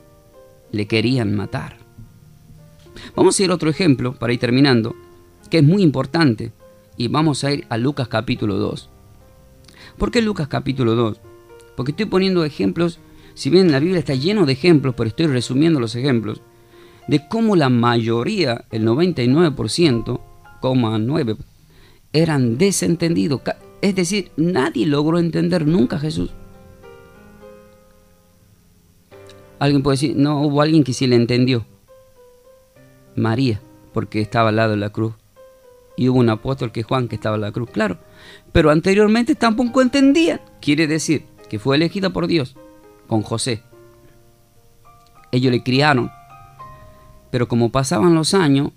le querían matar. Vamos a ir a otro ejemplo para ir terminando, que es muy importante. Y vamos a ir a Lucas capítulo 2. ¿Por qué Lucas capítulo 2? Porque estoy poniendo ejemplos, si bien la Biblia está lleno de ejemplos, pero estoy resumiendo los ejemplos, de cómo la mayoría, el 99,9%, eran desentendidos. Es decir, nadie logró entender nunca a Jesús. Alguien puede decir, no, hubo alguien que sí le entendió. María, porque estaba al lado de la cruz. Y hubo un apóstol que es Juan, que estaba en la cruz, claro. Pero anteriormente tampoco entendían. Quiere decir que fue elegida por Dios con José. Ellos le criaron. Pero como pasaban los años,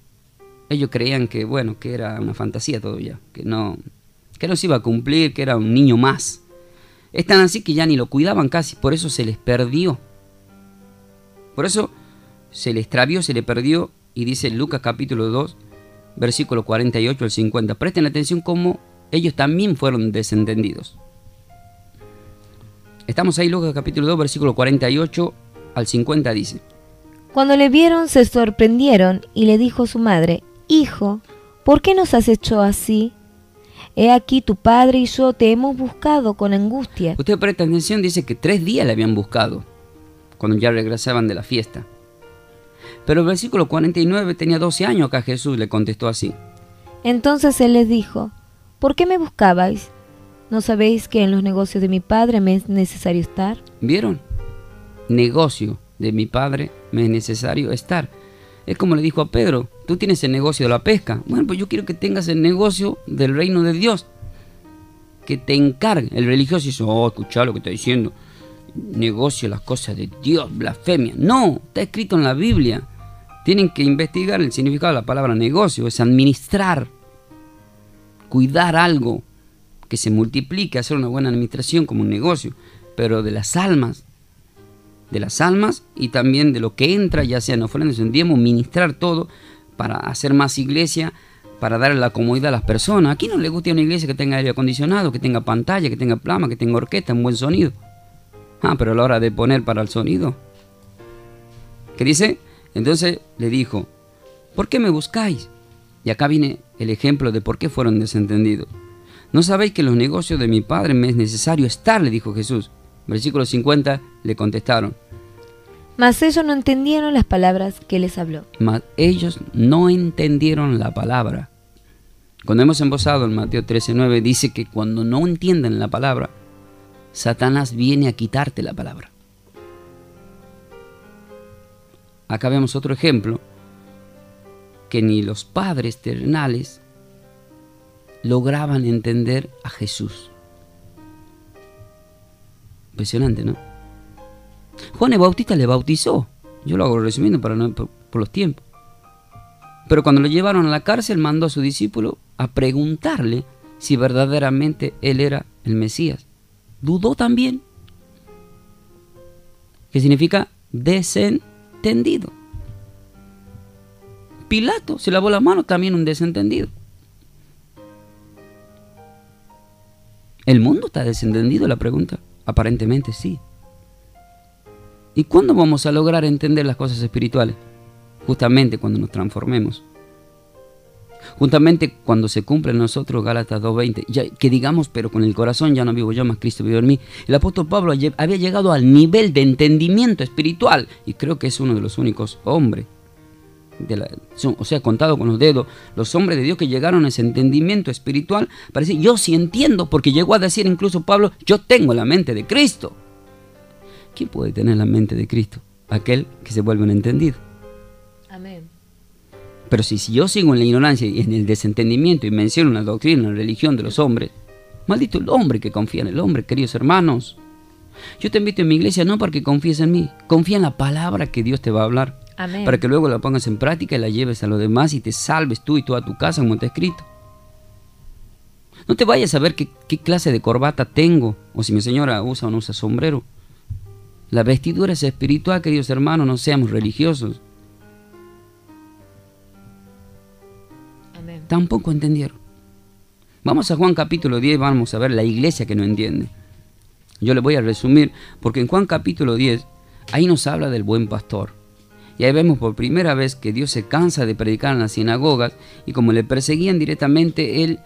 ellos creían que, bueno, que era una fantasía todavía. Que no se iba a cumplir, que era un niño más. Es tan así que ya ni lo cuidaban casi. Por eso se les perdió. Por eso se le extravió, se le perdió. Y dice Lucas capítulo 2, versículo 48 al 50. Presten atención cómo ellos también fueron desentendidos. Estamos ahí, Lucas capítulo 2, versículo 48 al 50 dice. Cuando le vieron se sorprendieron y le dijo su madre, Hijo, ¿por qué nos has hecho así? He aquí tu padre y yo te hemos buscado con angustia. Usted presta atención, dice que 3 días le habían buscado cuando ya regresaban de la fiesta. Pero el versículo 49 tenía 12 años acá. Jesús le contestó así. Entonces él les dijo, ¿por qué me buscabais? ¿No sabéis que en los negocios de mi padre me es necesario estar? ¿Vieron? Negocio de mi padre me es necesario estar. Es como le dijo a Pedro, tú tienes el negocio de la pesca. Bueno, pues yo quiero que tengas el negocio del reino de Dios. Que te encargue. El religioso dice, escuchá lo que está diciendo. Negocio las cosas de Dios, blasfemia. No, está escrito en la Biblia. Tienen que investigar el significado de la palabra negocio. Es administrar, cuidar algo que se multiplique, hacer una buena administración como un negocio, pero de las almas y también de lo que entra, ya sea en ofrendas, en diezmos, ministrar todo para hacer más iglesia, para darle la comodidad a las personas. Aquí no le gusta una iglesia que tenga aire acondicionado, que tenga pantalla, que tenga plama, que tenga orquesta, un buen sonido. Pero a la hora de poner para el sonido, ¿qué dice? Entonces le dijo, ¿por qué me buscáis? Y acá viene el ejemplo de por qué fueron desentendidos. ¿No sabéis que en los negocios de mi padre me es necesario estar? Le dijo Jesús. Versículo 50 le contestaron. Mas ellos no entendieron las palabras que les habló. Mas ellos no entendieron la palabra. Cuando hemos embosado en Mateo 13:9 dice que cuando no entienden la palabra, Satanás viene a quitarte la palabra. Acá vemos otro ejemplo, que ni los padres terrenales lograban entender a Jesús. Impresionante, ¿no? Juan el Bautista le bautizó. Yo lo hago resumiendo para no por los tiempos. Pero cuando lo llevaron a la cárcel, mandó a su discípulo a preguntarle si verdaderamente él era el Mesías. Dudó también. ¿Qué significa? Desentendido. Pilato se lavó la mano, también un desentendido. ¿El mundo está desentendido? La pregunta. Aparentemente sí. ¿Y cuándo vamos a lograr entender las cosas espirituales? Justamente cuando nos transformemos. Justamente cuando se cumple en nosotros Gálatas 2:20, que digamos, pero con el corazón ya no vivo yo, más Cristo vive en mí. El apóstol Pablo había llegado al nivel de entendimiento espiritual, y creo que es uno de los únicos hombres, contado con los dedos, los hombres de Dios que llegaron a ese entendimiento espiritual. Parece, yo sí entiendo, porque llegó a decir incluso Pablo, yo tengo la mente de Cristo. ¿Quién puede tener la mente de Cristo? Aquel que se vuelve un entendido. Amén. Pero si yo sigo en la ignorancia y en el desentendimiento y menciono una doctrina, una religión de los hombres, maldito el hombre que confía en el hombre, queridos hermanos. Yo te invito en mi iglesia no para que confíes en mí, confía en la palabra que Dios te va a hablar. Amén. Para que luego la pongas en práctica y la lleves a los demás y te salves tú y toda tu casa, como está escrito. No te vayas a ver qué clase de corbata tengo, o si mi señora usa o no usa sombrero. La vestidura es espiritual, queridos hermanos, no seamos religiosos. Amén. Tampoco entendieron. Vamos a Juan capítulo 10, vamos a ver la iglesia que no entiende. Yo le voy a resumir, porque en Juan capítulo 10, ahí nos habla del buen pastor. Y ahí vemos por primera vez que Dios se cansa de predicar en las sinagogas, y como le perseguían directamente, Él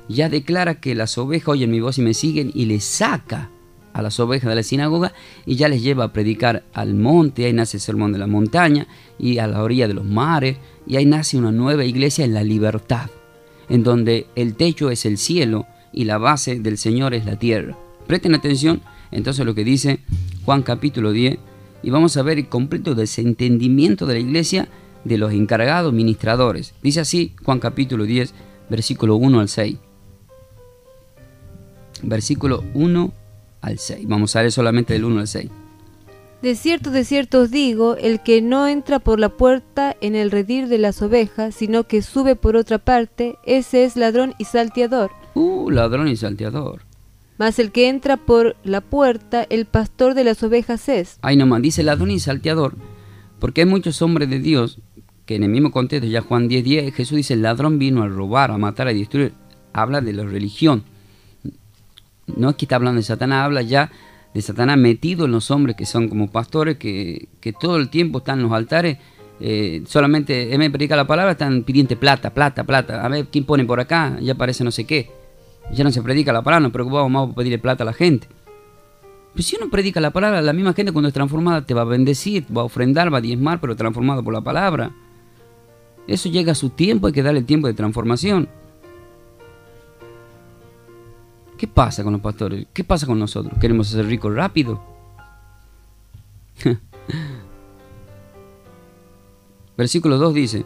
ya declara que las ovejas oyen mi voz y me siguen, y les saca a las ovejas de la sinagoga y ya les lleva a predicar al monte. Ahí nace el sermón de la montaña y a la orilla de los mares, y ahí nace una nueva iglesia en la libertad, en donde el techo es el cielo y la base del Señor es la tierra. Presten atención entonces lo que dice Juan capítulo 10, y vamos a ver el completo desentendimiento de la iglesia de los encargados ministradores. Dice así Juan capítulo 10, versículo 1 al 6. Versículo 1 al 6. Vamos a ver solamente del 1 al 6. De cierto os digo, el que no entra por la puerta en el redil de las ovejas, sino que sube por otra parte, ese es ladrón y salteador. Ladrón y salteador. Mas el que entra por la puerta, el pastor de las ovejas es. Ahí nomás dice ladrón y salteador, porque hay muchos hombres de Dios que en el mismo contexto, ya Juan 10:10, Jesús dice: el ladrón vino a robar, a matar, a destruir. Habla de la religión. No es que está hablando de Satanás, habla ya de Satanás metido en los hombres que son como pastores, que todo el tiempo están en los altares, solamente en vez de predicar la palabra están pidiendo plata, a ver quién pone por acá, ya parece no sé qué, ya no se predica la palabra, nos preocupamos más por pedirle plata a la gente. Pues si uno predica la palabra, la misma gente cuando es transformada te va a bendecir, va a ofrendar, va a diezmar, pero transformado por la palabra. Eso llega a su tiempo, hay que darle tiempo de transformación. ¿Qué pasa con los pastores? ¿Qué pasa con nosotros? ¿Queremos ser ricos rápido? Versículo 2 dice: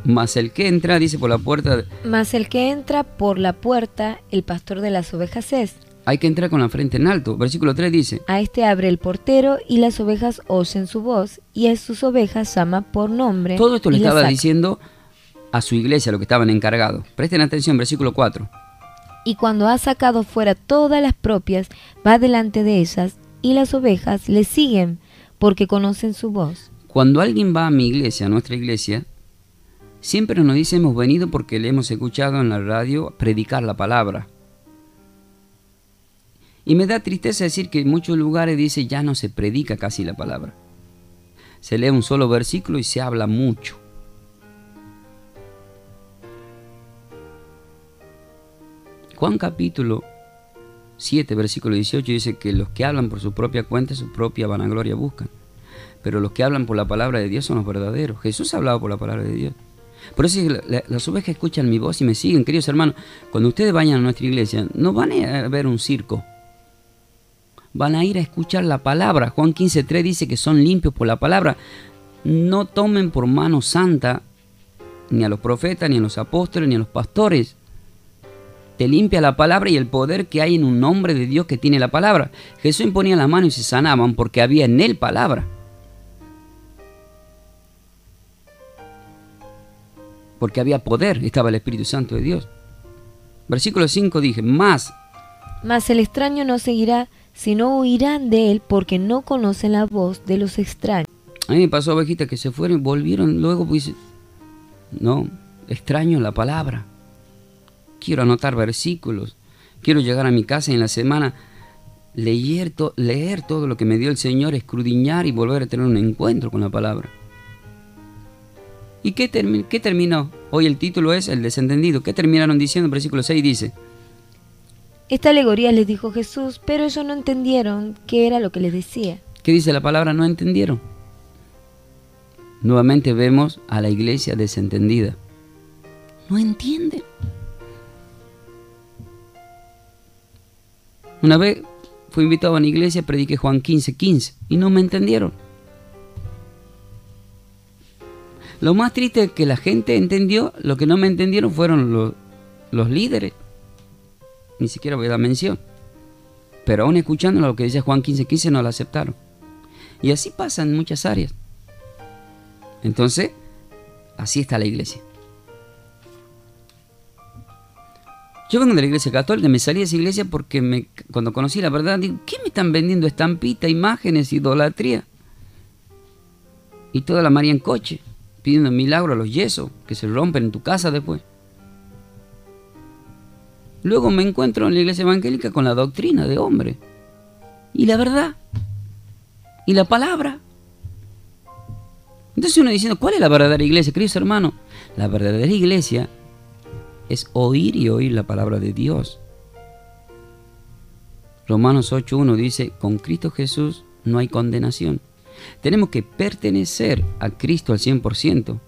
mas el que entra, dice, por la puerta. Mas el que entra por la puerta, el pastor de las ovejas es. Hay que entrar con la frente en alto. Versículo 3 dice: a este abre el portero, y las ovejas oyen su voz, y a sus ovejas llama por nombre. Todo esto le y las estaba saca. diciendo a su iglesia, lo que estaban encargados. Presten atención, versículo 4. Y cuando ha sacado fuera todas las propias, va delante de ellas, y las ovejas le siguen, porque conocen su voz. Cuando alguien va a mi iglesia, a nuestra iglesia, siempre nos dice: hemos venido porque le hemos escuchado en la radio predicar la palabra. Y me da tristeza decir que en muchos lugares dice ya no se predica casi la palabra. Se lee un solo versículo y se habla mucho. Juan capítulo 7, versículo 18 dice que los que hablan por su propia cuenta, su propia vanagloria buscan. Pero los que hablan por la palabra de Dios son los verdaderos. Jesús ha hablado por la palabra de Dios. Por eso las ovejas escuchan mi voz y me siguen. Queridos hermanos, cuando ustedes vayan a nuestra iglesia, no van a ver un circo. Van a ir a escuchar la palabra. Juan 15:3 dice que son limpios por la palabra. No tomen por mano santa ni a los profetas, ni a los apóstoles, ni a los pastores. Te limpia la palabra y el poder que hay en un nombre de Dios que tiene la palabra. Jesús imponía la mano y se sanaban porque había en él palabra. Porque había poder, estaba el Espíritu Santo de Dios. Versículo 5 dije: mas el extraño no seguirá, sino huirán de él, porque no conocen la voz de los extraños. A mí me pasó, ovejitas, que se fueron y volvieron luego, pues, no, extraño la palabra. Quiero anotar versículos. Quiero llegar a mi casa y en la semana leer todo lo que me dio el Señor, escudriñar y volver a tener un encuentro con la palabra. ¿Y qué terminó? Hoy el título es El desentendido. ¿Qué terminaron diciendo? Versículo 6 dice: esta alegoría les dijo Jesús, pero ellos no entendieron qué era lo que les decía. ¿Qué dice la palabra? No entendieron. Nuevamente vemos a la iglesia desentendida. No entienden. Una vez fui invitado a una iglesia, prediqué Juan 15:15 y no me entendieron. Lo más triste es que la gente entendió, lo que no me entendieron fueron los líderes. Ni siquiera voy a dar mención. Pero aún escuchando lo que dice Juan 15:15 no lo aceptaron. Y así pasa en muchas áreas. Entonces, así está la iglesia. Yo vengo de la iglesia católica, me salí de esa iglesia porque cuando conocí la verdad, digo: ¿qué me están vendiendo? Estampita, imágenes, idolatría. Y toda la María en coche. pidiendo milagro a los yesos que se rompen en tu casa después. Luego me encuentro en la iglesia evangélica con la doctrina de hombre. Y la verdad. Y la palabra. Entonces uno diciendo, ¿cuál es la verdadera iglesia, queridos hermanos? La verdadera iglesia es oír y oír la palabra de Dios. Romanos 8:1 dice, con Cristo Jesús no hay condenación. Tenemos que pertenecer a Cristo al 100%.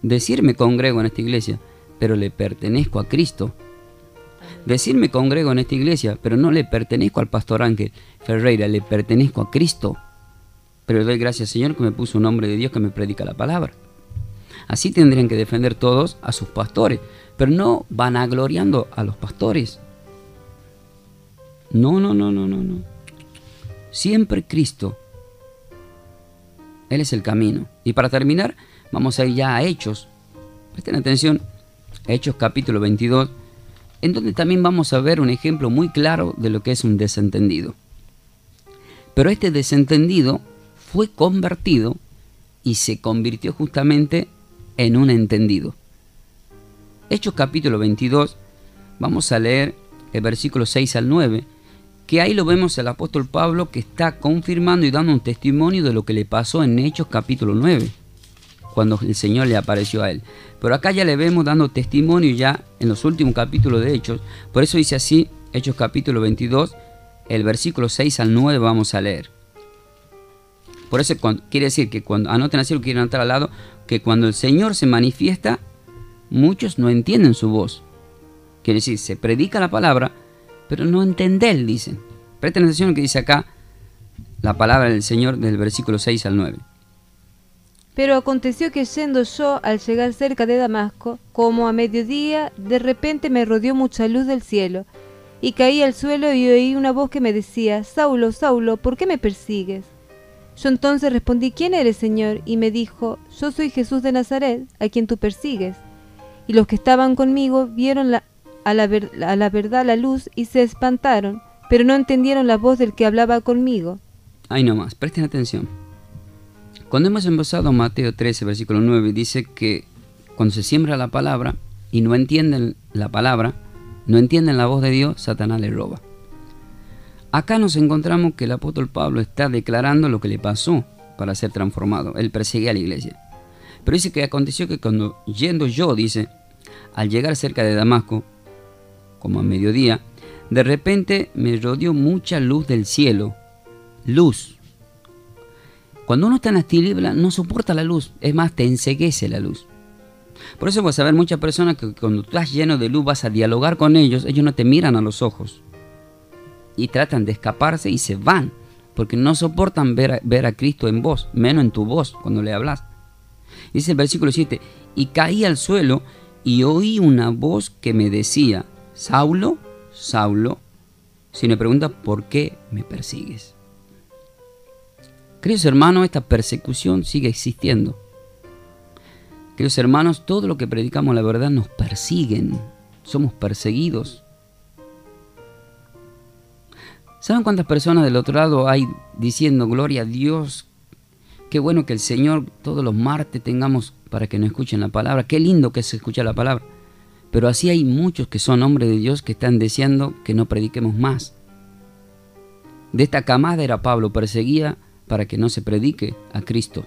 Decir me congrego en esta iglesia, pero le pertenezco a Cristo. Decir me congrego en esta iglesia, pero no le pertenezco al pastor Ángel Ferreira, le pertenezco a Cristo. Pero le doy gracias al Señor que me puso un hombre de Dios que me predica la palabra. Así tendrían que defender todos a sus pastores, pero no vanagloriando a los pastores. No. Siempre Cristo. Él es el camino. Y para terminar, vamos a ir ya a Hechos. Presten atención, Hechos capítulo 22, en donde también vamos a ver un ejemplo muy claro de lo que es un desentendido. Pero este desentendido fue convertido y se convirtió justamente en un entendido. Hechos capítulo 22, vamos a leer el versículo 6 al 9, que ahí lo vemos al apóstol Pablo que está confirmando y dando un testimonio de lo que le pasó en Hechos capítulo 9, cuando el Señor le apareció a él. Pero acá ya le vemos dando testimonio ya en los últimos capítulos de Hechos. Por eso dice así, Hechos capítulo 22, el versículo 6 al 9 vamos a leer. Por eso quiere decir que cuando, anoten así lo que quieren anotar al lado, que cuando el Señor se manifiesta, muchos no entienden su voz. Quiere decir, se predica la palabra, pero no entender, dicen. Presten atención a lo que dice acá la palabra del Señor del versículo 6 al 9. Pero aconteció que yendo yo al llegar cerca de Damasco, como a mediodía, de repente me rodeó mucha luz del cielo, y caí al suelo y oí una voz que me decía, Saulo, Saulo, ¿por qué me persigues? Yo entonces respondí, ¿quién eres, Señor? Y me dijo, yo soy Jesús de Nazaret, a quien tú persigues. Y los que estaban conmigo vieron a la verdad la luz y se espantaron, pero no entendieron la voz del que hablaba conmigo. Ahí nomás, presten atención. Cuando hemos empezado Mateo 13, versículo 9, dice que cuando se siembra la palabra y no entienden la palabra, no entienden la voz de Dios, Satanás le roba. Acá nos encontramos que el apóstol Pablo está declarando lo que le pasó para ser transformado. Él perseguía a la iglesia. Pero dice que aconteció que cuando yendo yo, dice, al llegar cerca de Damasco, como a mediodía, de repente me rodeó mucha luz del cielo. Luz. Cuando uno está en las tinieblas no soporta la luz, es más, te enceguece la luz. Por eso vas a ver muchas personas que cuando tú estás lleno de luz vas a dialogar con ellos no te miran a los ojos. Y tratan de escaparse y se van, porque no soportan ver a Cristo en vos, menos en tu voz cuando le hablas. Dice el versículo 7, y caí al suelo y oí una voz que me decía, Saulo, Saulo, si me pregunta ¿por qué me persigues? Queridos hermanos, esta persecución sigue existiendo. Queridos hermanos, todo lo que predicamos la verdad nos persiguen, somos perseguidos. ¿Saben cuántas personas del otro lado hay diciendo gloria a Dios? Qué bueno que el Señor todos los martes tengamos para que nos escuchen la palabra. Qué lindo que se escucha la palabra. Pero así hay muchos que son hombres de Dios que están deseando que no prediquemos más. De esta camada era Pablo, perseguía para que no se predique a Cristo.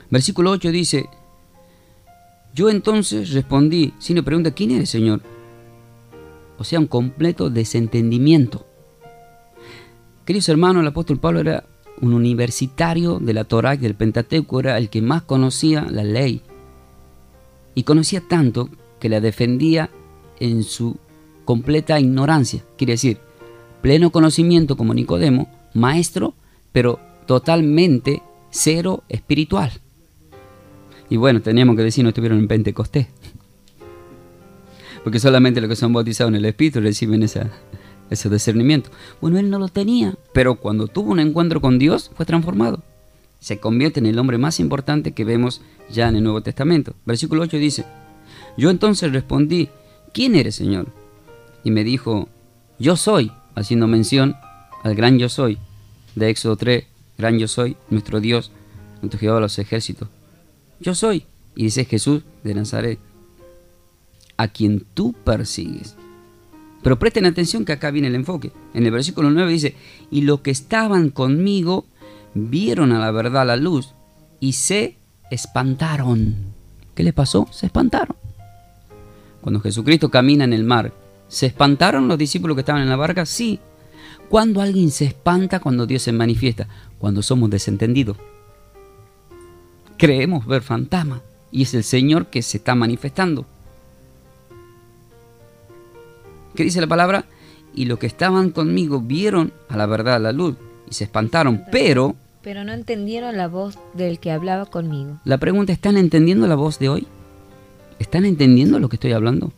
Versículo 8 dice, yo entonces respondí, si me pregunta, ¿quién eres, Señor? O sea, un completo desentendimiento. Queridos hermanos, el apóstol Pablo era un universitario de la Torá y del Pentateuco, era el que más conocía la ley. Y conocía tanto que la defendía en su completa ignorancia. Quiere decir, pleno conocimiento como Nicodemo, maestro, pero totalmente cero espiritual. Y bueno, teníamos que decir, no estuvieron en Pentecostés. Porque solamente los que son bautizados en el Espíritu reciben ese discernimiento. Bueno, él no lo tenía, pero cuando tuvo un encuentro con Dios, fue transformado. Se convierte en el hombre más importante que vemos ya en el Nuevo Testamento. Versículo 8 dice, yo entonces respondí, ¿quién eres, Señor? Y me dijo, yo soy, haciendo mención al gran yo soy, de Éxodo 3, gran yo soy, nuestro Dios, nuestro Jehová de los ejércitos. Yo soy. Y dice Jesús de Nazaret, a quien tú persigues. Pero presten atención que acá viene el enfoque. En el versículo 9 dice, y los que estaban conmigo vieron a la verdad la luz y se espantaron. ¿Qué les pasó? Se espantaron. Cuando Jesucristo camina en el mar, ¿se espantaron los discípulos que estaban en la barca? Sí. ¿Cuándo alguien se espanta cuando Dios se manifiesta? Cuando somos desentendidos. Creemos ver fantasmas y es el Señor que se está manifestando. ¿Qué dice la palabra? Y los que estaban conmigo vieron a la verdad la luz y se espantaron, pero no entendieron la voz del que hablaba conmigo. La pregunta, ¿están entendiendo la voz de hoy? ¿Están entendiendo lo que estoy hablando?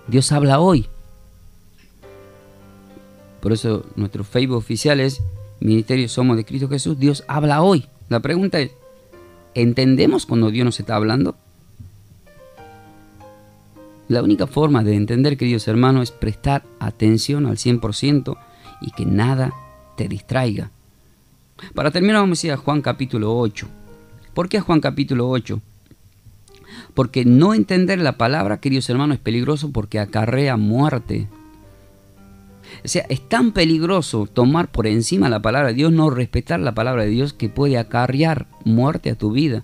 Dios habla hoy. Por eso nuestro Facebook oficial es Ministerio Somos de Cristo Jesús. Dios habla hoy. La pregunta es, ¿entendemos cuando Dios nos está hablando? La única forma de entender, queridos hermanos, es prestar atención al 100% y que nada te distraiga. Para terminar vamos a ir a Juan capítulo 8. ¿Por qué a Juan capítulo 8? Porque no entender la palabra, queridos hermanos, es peligroso porque acarrea muerte. O sea, es tan peligroso tomar por encima la palabra de Dios, no respetar la palabra de Dios, que puede acarrear muerte a tu vida.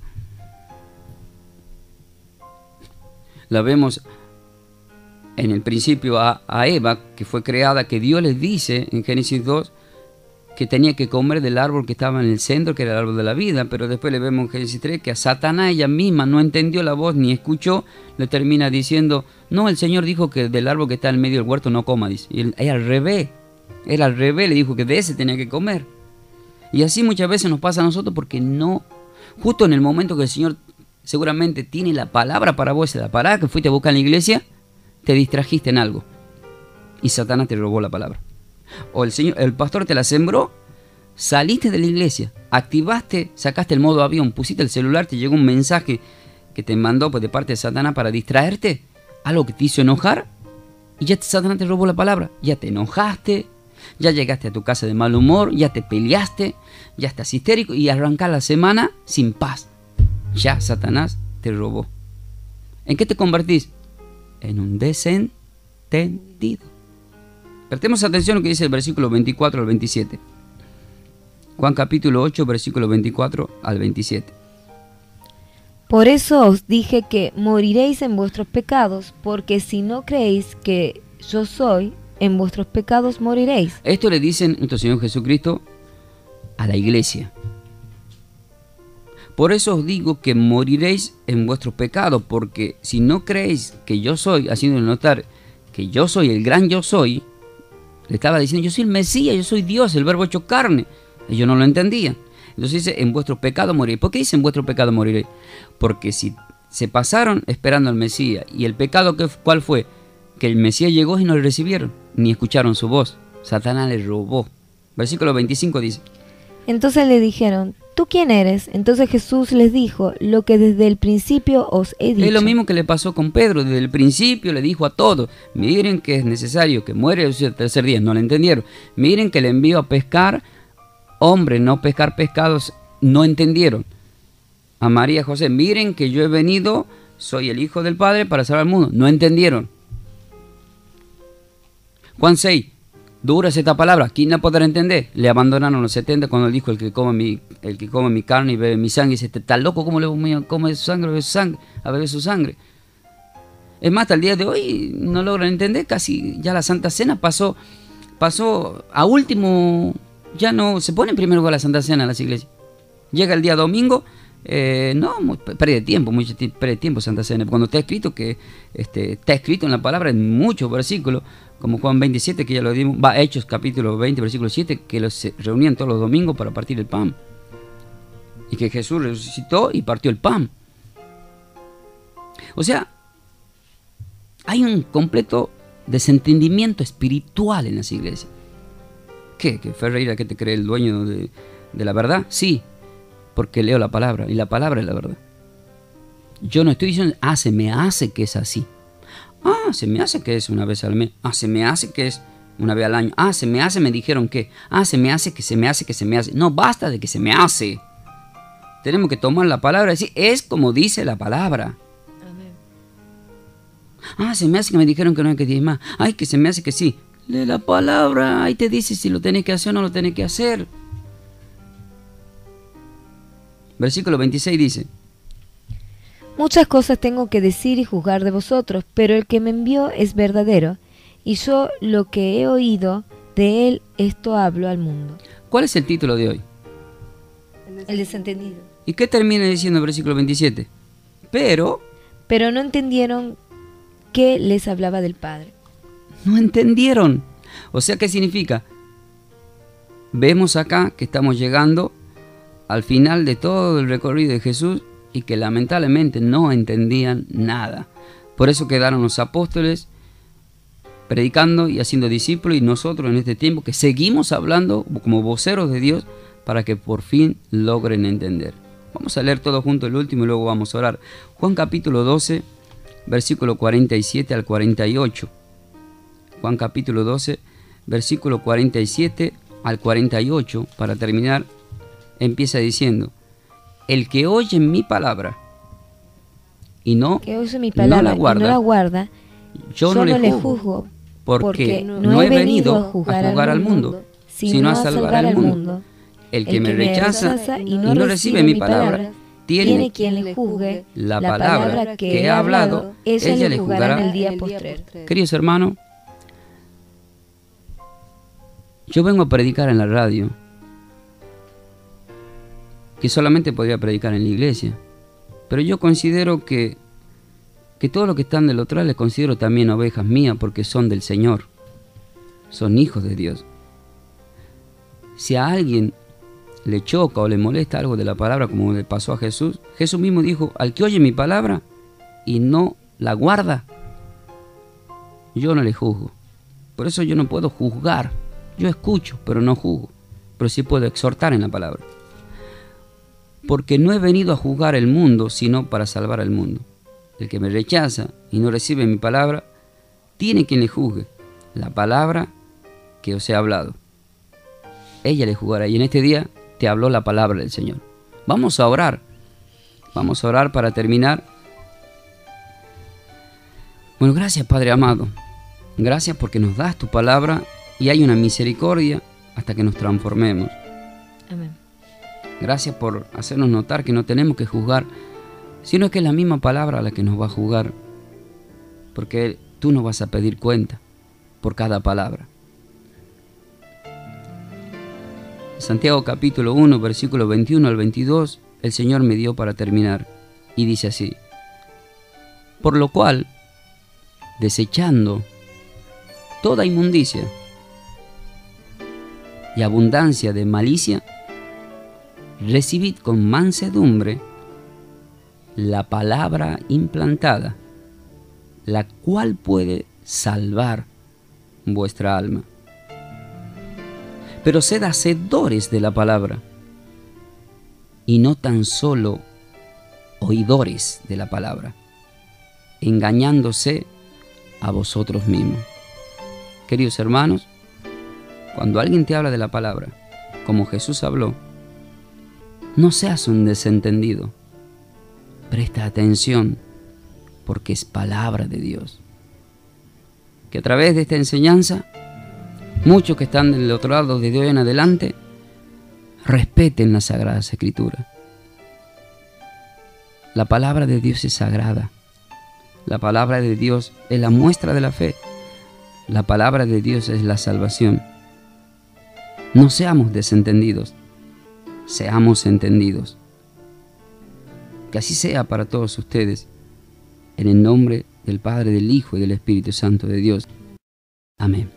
La vemos en el principio a Eva, que fue creada, que Dios les dice en Génesis 2 que tenía que comer del árbol que estaba en el centro, que era el árbol de la vida, pero después le vemos en Génesis 3 que a Satanás, ella misma no entendió la voz ni escuchó, le termina diciendo, no, el Señor dijo que del árbol que está en medio del huerto no coma, dice. Y ella al revés, le dijo que de ese tenía que comer. Y así muchas veces nos pasa a nosotros porque no, justo en el momento que el Señor seguramente tiene la palabra para vos, la palabra que fuiste a buscar en la iglesia, te distrajiste en algo y Satanás te robó la palabra. O el pastor te la sembró, saliste de la iglesia, activaste, sacaste el modo avión, pusiste el celular, te llegó un mensaje que te mandó pues, de parte de Satanás para distraerte, algo que te hizo enojar, y ya Satanás te robó la palabra. Ya te enojaste, ya llegaste a tu casa de mal humor, ya te peleaste, ya estás histérico y arrancás la semana sin paz. Ya Satanás te robó. ¿En qué te convertís? En un desentendido. Prestemos atención a lo que dice el versículo 24 al 27. Juan capítulo 8, versículo 24 al 27. Por eso os dije que moriréis en vuestros pecados, porque si no creéis que yo soy, en vuestros pecados moriréis. Esto le dicen nuestro Señor Jesucristo a la iglesia. Por eso os digo que moriréis en vuestros pecados, porque si no creéis que yo soy, haciendo notar que yo soy el gran yo soy, le estaba diciendo, yo soy el Mesías, yo soy Dios, el verbo hecho carne. Ellos no lo entendían. Entonces dice, en vuestros pecados moriréis. ¿Por qué dice en vuestros pecados moriréis? Porque si se pasaron esperando al Mesías, y el pecado, ¿cuál fue? Que el Mesías llegó y no le recibieron, ni escucharon su voz. Satanás le robó. Versículo 25 dice. Entonces le dijeron, ¿tú quién eres? Entonces Jesús les dijo, lo que desde el principio os he dicho. Es lo mismo que le pasó con Pedro. Desde el principio le dijo a todos, miren que es necesario que muere el tercer día. No le entendieron. Miren que le envío a pescar hombres, no pescar pescados. No entendieron. A María y José, miren que yo he venido, soy el Hijo del Padre para salvar al mundo. No entendieron. Juan 6. Dura es esta palabra, ¿quién la podrá entender? Le abandonaron los 70 cuando él dijo, el que come mi carne y bebe mi sangre, dice, ¿está loco? ¿Cómo le voy a comer su sangre, a beber su sangre? Es más, hasta el día de hoy no logran entender, casi ya la Santa Cena pasó a último, ya no se pone en primer lugar la Santa Cena en las iglesias. Llega el día domingo, pierde tiempo Santa Cena, cuando está escrito está escrito en la palabra en muchos versículos, como Juan 27, que ya lo dimos, Hechos capítulo 20, versículo 7, que se reunían todos los domingos para partir el pan. Y que Jesús resucitó y partió el pan. O sea, hay un completo desentendimiento espiritual en las iglesias. ¿Qué? ¿Que Ferreira, que te cree el dueño de la verdad? Sí, porque leo la palabra, y la palabra es la verdad. Yo no estoy diciendo, se me hace que es así. Se me hace que es una vez al mes. Se me hace que es una vez al año. Ah, se me hace, me dijeron que. Ah, se me hace, que se me hace, que se me hace. No, basta de que se me hace. Tenemos que tomar la palabra y decir, es como dice la palabra. Amén. Ah, se me hace que me dijeron que no hay que diezmar. Ay, que se me hace que sí. Lee la palabra, ahí te dice si lo tenés que hacer o no lo tenés que hacer. Versículo 26 dice: Muchas cosas tengo que decir y juzgar de vosotros, pero el que me envió es verdadero, y yo lo que he oído de él, esto hablo al mundo. ¿Cuál es el título de hoy? El desentendido. ¿Y qué termina diciendo el versículo 27? Pero no entendieron que les hablaba del Padre. no entendieron. O sea, ¿qué significa? Vemos acá que estamos llegando al final de todo el recorrido de Jesús y que lamentablemente no entendían nada. Por eso quedaron los apóstoles predicando y haciendo discípulos, y nosotros en este tiempo que seguimos hablando como voceros de Dios para que por fin logren entender. Vamos a leer todo junto el último y luego vamos a orar. Juan capítulo 12, versículo 47 al 48. Juan capítulo 12, versículo 47 al 48, para terminar, empieza diciendo: el que oye mi palabra y no, Que oye mi palabra no la y no la guarda, yo no le juzgo, porque no he venido a juzgar al mundo, sino a salvar al mundo. El que me rechaza y no recibe mi palabra, tiene quien le juzgue la palabra que he hablado, ella le juzgará en el día postrero. Queridos hermanos, yo vengo a predicar en la radio, que solamente podría predicar en la iglesia, pero yo considero que todos los que están del otro lado les considero también ovejas mías, porque son del Señor, son hijos de Dios. Si a alguien le choca o le molesta algo de la palabra, como le pasó a Jesús, Jesús mismo dijo: al que oye mi palabra y no la guarda, yo no le juzgo. Por eso yo no puedo juzgar. Yo escucho, pero no juzgo, pero sí puedo exhortar en la palabra. Porque no he venido a juzgar el mundo, sino para salvar al mundo. El que me rechaza y no recibe mi palabra, tiene quien le juzgue la palabra que os he hablado. Ella le juzgará, y en este día te habló la palabra del Señor. Vamos a orar. Vamos a orar para terminar. Bueno, gracias, Padre amado. Gracias porque nos das tu palabra y hay una misericordia hasta que nos transformemos. Amén. Gracias por hacernos notar que no tenemos que juzgar, sino que es la misma palabra la que nos va a juzgar, porque tú nos vas a pedir cuenta por cada palabra. Santiago capítulo 1, versículo 21 al 22, el Señor me dio para terminar, y dice así: por lo cual, desechando toda inmundicia y abundancia de malicia, recibid con mansedumbre la palabra implantada, la cual puede salvar vuestra alma. Pero sed hacedores de la palabra, y no tan solo oidores de la palabra, engañándose a vosotros mismos. Queridos hermanos, cuando alguien te habla de la palabra, como Jesús habló, no seas un desentendido. Presta atención, porque es palabra de Dios. Que a través de esta enseñanza, muchos que están del otro lado desde hoy en adelante, respeten las Sagradas Escrituras. La palabra de Dios es sagrada. La palabra de Dios es la muestra de la fe. La palabra de Dios es la salvación. No seamos desentendidos, seamos entendidos. Que así sea para todos ustedes, en el nombre del Padre, del Hijo y del Espíritu Santo de Dios. Amén.